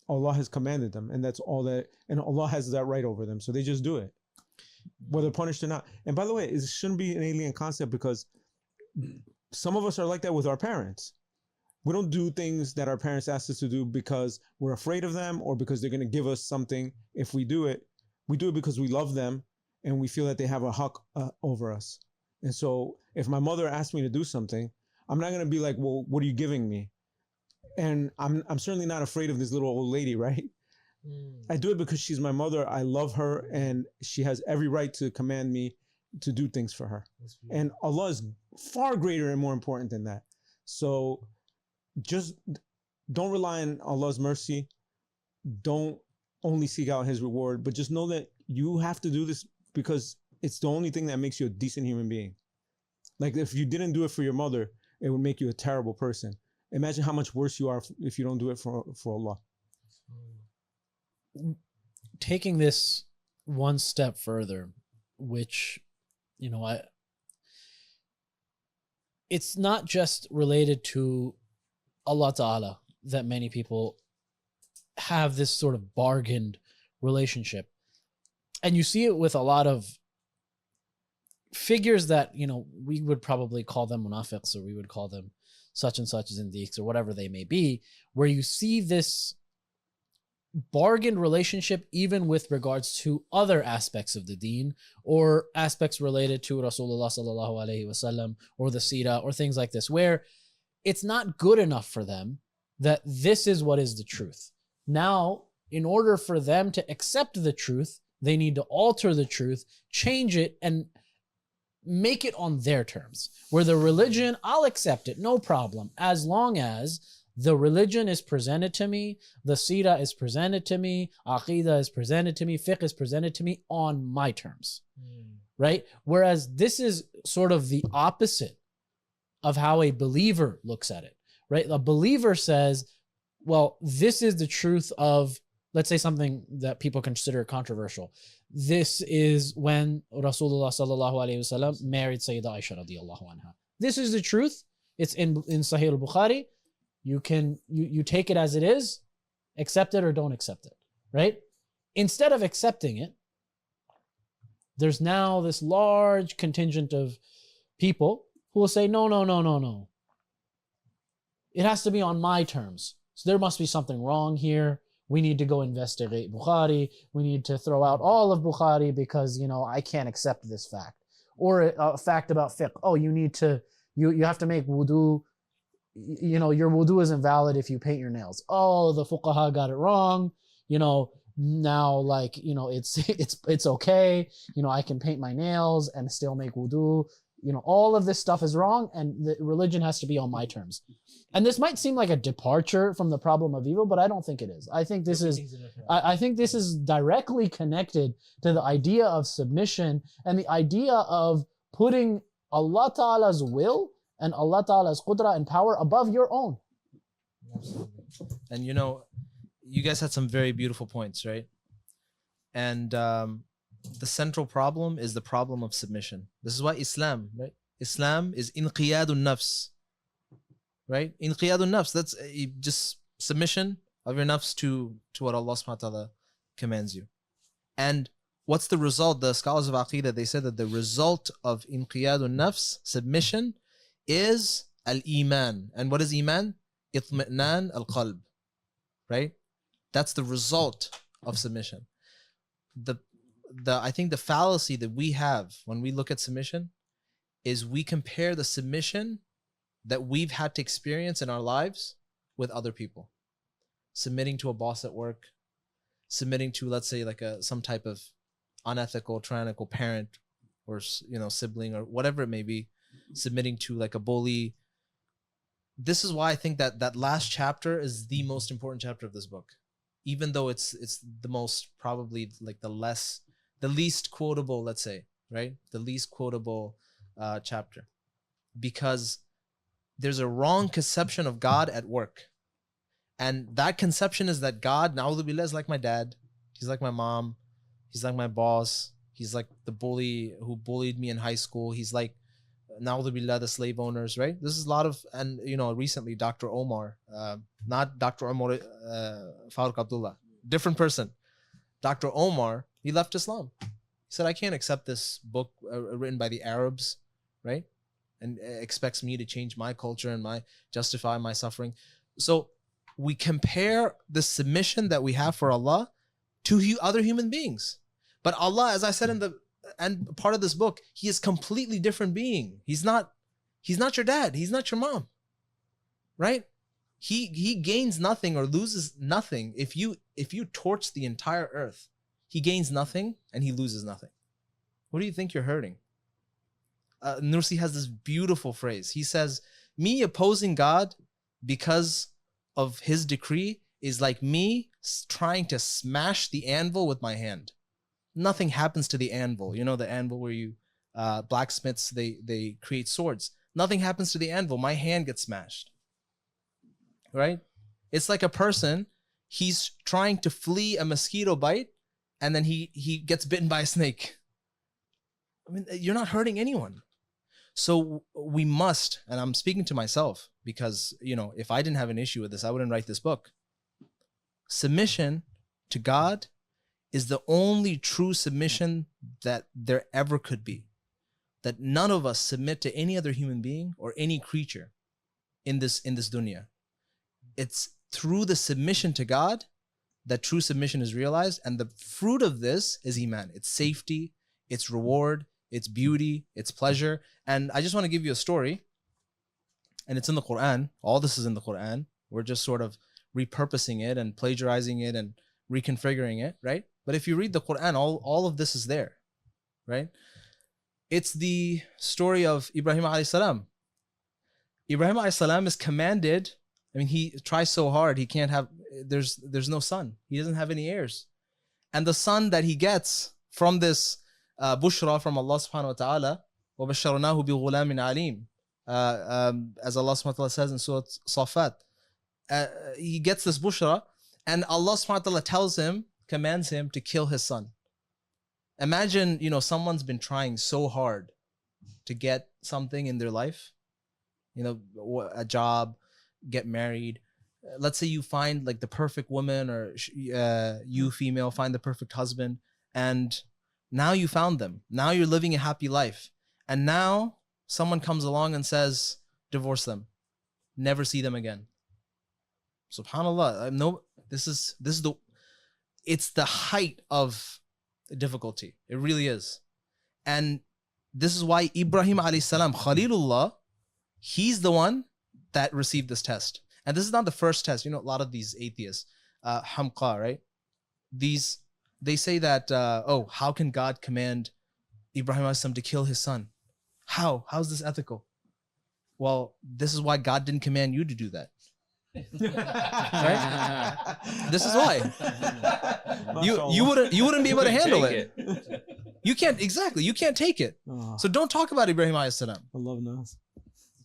Allah has commanded them, and that's all that, and Allah has that right over them, so they just do it, whether punished or not. And by the way, it shouldn't be an alien concept, because some of us are like that with our parents. We don't do things that our parents ask us to do because we're afraid of them or because they're going to give us something if we do it. We do it because we love them and we feel that they have a haq over us. And so if my mother asks me to do something, I'm not going to be like, well, what are you giving me? And I'm certainly not afraid of this little old lady, right? I do it because she's my mother. I love her, and she has every right to command me to do things for her. And Allah is far greater and more important than that. So just don't rely on Allah's mercy. Don't only seek out his reward, but just know that you have to do this because it's the only thing that makes you a decent human being. Like if you didn't do it for your mother, it would make you a terrible person. Imagine how much worse you are if you don't do it for Allah. Taking this one step further, which, you know, it's not just related to Allah Ta'ala that many people have this sort of bargained relationship. And you see it with a lot of figures that, you know, we would probably call them munafiqs, or we would call them such and such zindiqs, or whatever they may be, where you see this bargained relationship even with regards to other aspects of the deen or aspects related to Rasulullah sallallahu alaihi wasallam or the seerah or things like this, where it's not good enough for them that this is what is the truth. Now, in order for them to accept the truth, they need to alter the truth, change it, and make it on their terms. Where the religion, I'll accept it, no problem, as long as the religion is presented to me, the seerah is presented to me, aqidah is presented to me, fiqh is presented to me on my terms, right? Whereas this is sort of the opposite of how a believer looks at it, right? A believer says, well, this is the truth of, let's say something that people consider controversial. This is when Rasulullah sallallahu alaihi wasallam married Sayyidah Aisha radiyallahu anha. This is the truth. It's in Sahih al-Bukhari. You take it as it is, accept it or don't accept it, right? Instead of accepting it, there's now this large contingent of people who will say, no. It has to be on my terms. So there must be something wrong here. We need to go investigate Bukhari. We need to throw out all of Bukhari because, you know, I can't accept this fact. Or a fact about fiqh. Oh, you have to make wudu. You know, your wudu is invalid if you paint your nails. Oh, the fuqaha got it wrong. You know, now like, you know, it's okay. You know, I can paint my nails and still make wudu. all of this stuff is wrong and the religion has to be on my terms. And this might seem like a departure from the problem of evil, but I don't think it is. I think this is directly connected to the idea of submission and the idea of putting Allah Ta'ala's will and Allah Ta'ala's qudra and power above your own. Absolutely. And you guys had some very beautiful points, right? And the central problem is the problem of submission. This is why Islam, right? Islam is inqiyadun nafs, right? Inqiyadun nafs, that's just submission of your nafs to what Allah subhanahu wa ta'ala commands you. And what's the result? The scholars of Aqidah, they said that the result of inqiyadun nafs, submission, is al-iman. And what is iman? Itmi'nan al-qalb, right? That's the result of submission. I think the fallacy that we have when we look at submission is we compare the submission that we've had to experience in our lives with other people. Submitting to a boss at work, submitting to, let's say, like some type of unethical, tyrannical parent or sibling or whatever it may be, submitting to like a bully. This is why I think that last chapter is the most important chapter of this book, even though it's the most, probably like the least quotable, let's say, right? The least quotable chapter, because there's a wrong conception of God at work. And that conception is that God, na'udhu billah, is like my dad. He's like my mom. He's like my boss. He's like the bully who bullied me in high school. He's like, na'udhu billah, the slave owners, right? This is a lot of, and recently Dr. Omar, not Dr. Omar Farooq Abdullah, different person. Dr. Omar, he left Islam. He said, I can't accept this book written by the Arabs, right? And expects me to change my culture and justify my suffering. So we compare the submission that we have for Allah to other human beings. But Allah, as I said in the and part of this book, He is completely different being. He's not your dad. He's not your mom, right? He gains nothing or loses nothing. If you torch the entire earth, He gains nothing and He loses nothing. What do you think you're hurting? Nursi has this beautiful phrase. He says, me opposing God because of His decree is like me trying to smash the anvil with my hand. Nothing happens to the anvil. The anvil where you blacksmiths, they create swords. Nothing happens to the anvil. My hand gets smashed. Right? It's like a person, he's trying to flee a mosquito bite and then he gets bitten by a snake. I mean, you're not hurting anyone. So we must, and I'm speaking to myself because, if I didn't have an issue with this, I wouldn't write this book. Submission to God is the only true submission that there ever could be. That none of us submit to any other human being or any creature in this dunya. It's through the submission to God that true submission is realized, and the fruit of this is iman. It's safety, it's reward, it's beauty, it's pleasure. And I just want to give you a story, and it's in the Quran. All this is in the Quran. We're just sort of repurposing it and plagiarizing it and reconfiguring it, right? But if you read the Quran, all of this is there, right? It's the story of Ibrahim alayhi salam. Ibrahim alayhi salam is commanded. I mean, he tries so hard. He can't have, there's no son. He doesn't have any heirs. And the son that he gets from this bushra from Allah subhanahu wa ta'ala, وَبَشَّرْنَاهُ بِغُلَامٍ عَلِيمٍ, as Allah subhanahu wa ta'ala says in Surah Safat. He gets this bushra, and Allah subhanahu wa ta'ala tells him, commands him to kill his son. Imagine, someone's been trying so hard to get something in their life, a job, get married. Let's say you find like the perfect woman, or you female find the perfect husband, and now you found them. Now you're living a happy life. And now someone comes along and says, divorce them. Never see them again. SubhanAllah. No, this is it's the height of difficulty. It really is. And this is why Ibrahim alayhi salam, Khalilullah, he's the one that received this test. And this is not the first test. A lot of these atheists, Hamqa, right? They say that, how can God command Ibrahim alayhi salam to kill his son? How's this ethical? Well, this is why God didn't command you to do that. Right? This is why. You wouldn't be able to handle it. You can't take it. Oh, So don't talk about Ibrahim alayhi salam. I love Nas.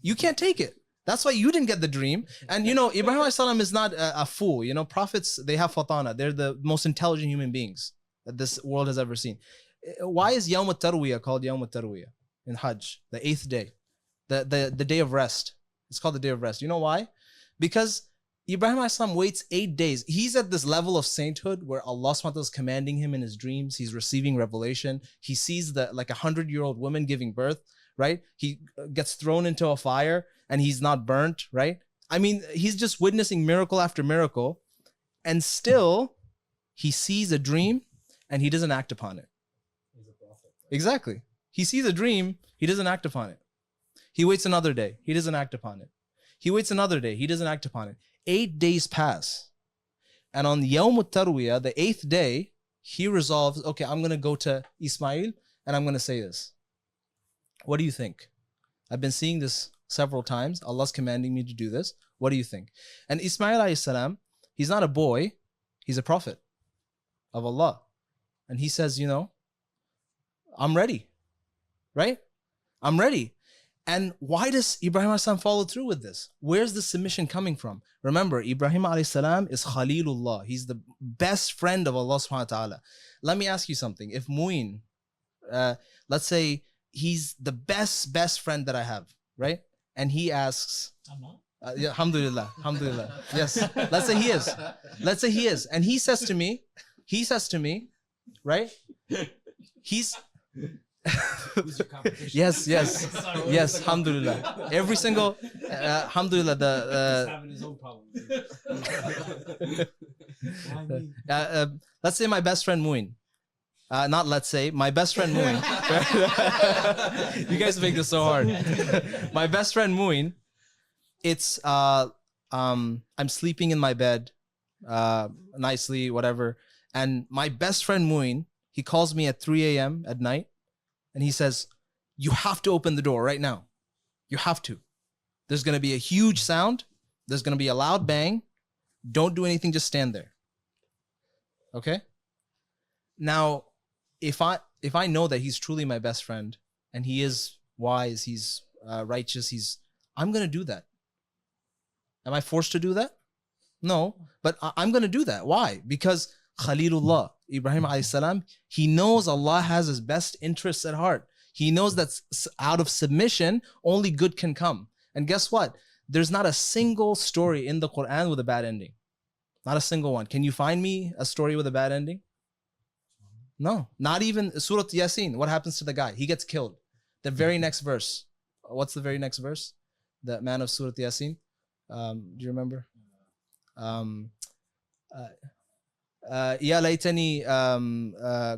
You can't take it. That's why you didn't get the dream. And Ibrahim alayhi salam is not a fool. Prophets, they have fatana. They're the most intelligent human beings that this world has ever seen. Why is Yawm al-Tarwiyah called Yawm al-Tarwiyah in Hajj, the 8th day, the day of rest? It's called the day of rest. You know why? Because Ibrahim alayhi salam waits 8 days. He's at this level of sainthood where Allah SWT is commanding him in his dreams. He's receiving revelation. He sees like 100-year-old woman giving birth, right? He gets thrown into a fire and he's not burnt, right? I mean, he's just witnessing miracle after miracle, and still he sees a dream and he doesn't act upon it. He's a prophet. Exactly. He sees a dream, he doesn't act upon it. He waits another day, he doesn't act upon it. He waits another day, he doesn't act upon it. 8 days pass. And on Yawm al-Tarwiyah, the 8th day, he resolves, okay, I'm going to go to Ismail and I'm going to say this. What do you think? I've been seeing this several times. Allah's commanding me to do this. What do you think? And Ismail alayhi salam, he's not a boy, he's a prophet of Allah. And he says, I'm ready, right? I'm ready. And why does Ibrahim alayhi salam follow through with this? Where's the submission coming from? Remember, Ibrahim alayhi salam is Khalilullah. He's the best friend of Allah subhanahu wa ta'ala. Let me ask you something. If Mu'in, let's say he's the best friend that I have, right? And he asks, yeah, alhamdulillah, alhamdulillah. Yes, let's say he is. Let's say he is. And he says to me, right? He's... yes, alhamdulillah. Every single, alhamdulillah, having his own problems. Let's say my best friend Mu'in. Not let's say, my best friend Mu'in. You guys make this so hard. My best friend Mu'in, it's, I'm sleeping in my bed, nicely, whatever. And my best friend Mu'in, he calls me at 3 a.m. at night. And he says, you have to open the door right now. You have to. There's going to be a huge sound. There's going to be a loud bang. Don't do anything. Just stand there. Okay? Now, if I know that he's truly my best friend and he is wise, he's righteous, I'm going to do that. Am I forced to do that? No, but I'm going to do that. Why? Because Khalilullah, Ibrahim alayhi salam, he knows Allah has his best interests at heart. He knows that out of submission, only good can come. And guess what? There's not a single story in the Quran with a bad ending. Not a single one. Can you find me a story with a bad ending? No, not even Surah Yasin. What happens to the guy? He gets killed. The very next verse. What's the very next verse? The man of Surah Yasin. Do you remember? Ya laytani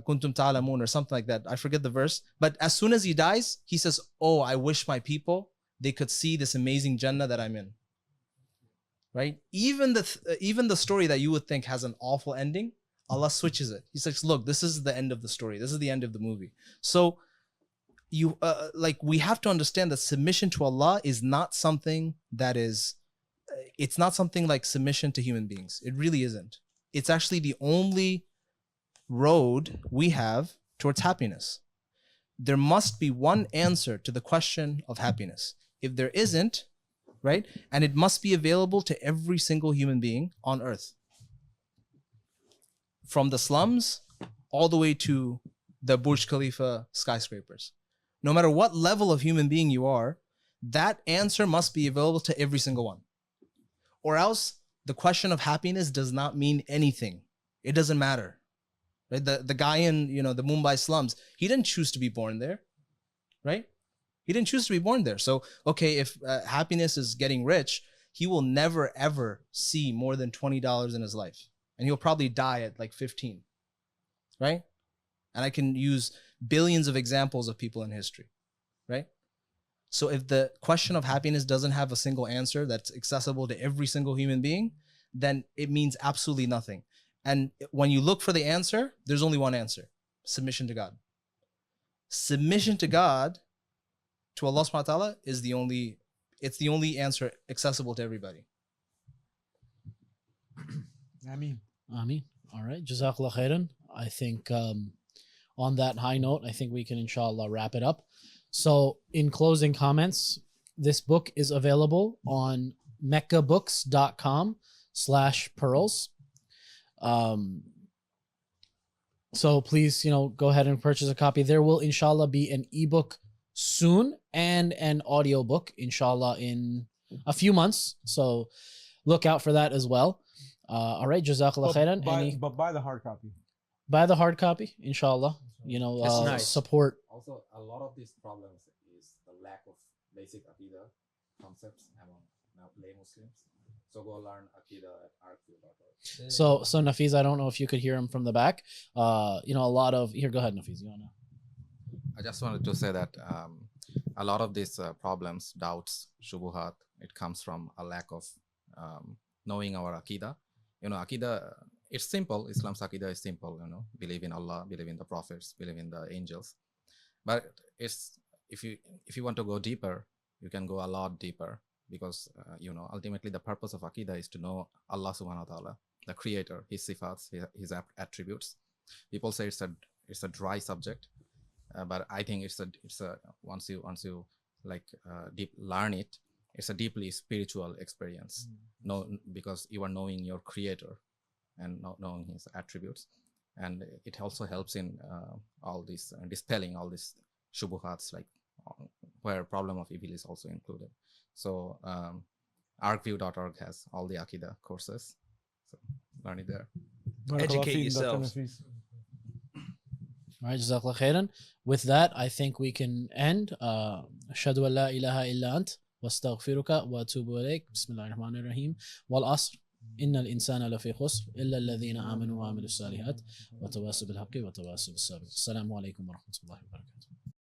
kuntum ta'lamun or something like that. I forget the verse. But as soon as he dies, he says, oh, I wish my people, they could see this amazing Jannah that I'm in. Right? Even the story that you would think has an awful ending, Allah switches it. He says, look, this is the end of the story. This is the end of the movie. So we have to understand that submission to Allah is not something that is, it's not something like submission to human beings. It really isn't. It's actually the only road we have towards happiness. There must be one answer to the question of happiness. If there isn't, right, and it must be available to every single human being on earth. From the slums all the way to the Burj Khalifa skyscrapers. No matter what level of human being you are, that answer must be available to every single one. Or else the question of happiness does not mean anything. It doesn't matter. Right? The guy in the Mumbai slums, he didn't choose to be born there, right? He didn't choose to be born there. So, okay, if happiness is getting rich, he will never ever see more than $20 in his life. And he'll probably die at like 15, right? And I can use billions of examples of people in history, right? So if the question of happiness doesn't have a single answer that's accessible to every single human being, then it means absolutely nothing. And when you look for the answer, there's only one answer: submission to God. Submission to God to Allah subhanahu wa ta'ala is it's the only answer accessible to everybody. Ameen. Ameen. All right. Jazakallah khairan. I think on that high note, I think we can inshallah wrap it up. So in closing comments, this book is available on meccabooks.com/pearls. So please, go ahead and purchase a copy. There will inshallah be an ebook soon and an audio book inshallah in a few months. So look out for that as well. All right, jazakallah khairan. But buy the hard copy. Buy the hard copy, inshallah. It's nice. Support. Also, a lot of these problems is the lack of basic Aqidah concepts among lay Muslims. So go learn Aqidah at arq.org. So Nafiz, I don't know if you could hear him from the back. A lot of here. Go ahead, Nafiz. You wanna? I just wanted to say that a lot of these problems, doubts, shubuhat, it comes from a lack of knowing our Aqidah. Aqidah, it's simple. Islam's Aqidah is simple. Believe in Allah, believe in the prophets, believe in the angels. But it's if you want to go deeper, you can go a lot deeper, because ultimately the purpose of Aqidah is to know Allah subhanahu wa ta'ala, the creator, his sifats, his attributes. People say it's a dry subject, but I think it's a once you deep learn it, it's a deeply spiritual experience. No, because you are knowing your creator and not knowing his attributes, and it also helps in all this dispelling all these shubuhats, where problem of evil is also included. So arqview.org has all the Aqidah courses, so learn it there. Educate yourselves. All right, jazakallah khairan. With that, I think we can end. Ashhadu an la ilaha illa ant wastaghfiruka wa atubu ilayk. Bismillahir rahmanir rahim. Wal asr. Innal insana lafi khusr illa alladhina amanu wa amilus salihat wa tawasaw bil haqqi wa tawasaw bis sabr. Assalamu alaikum wa rahmatullahi wa barakatuh.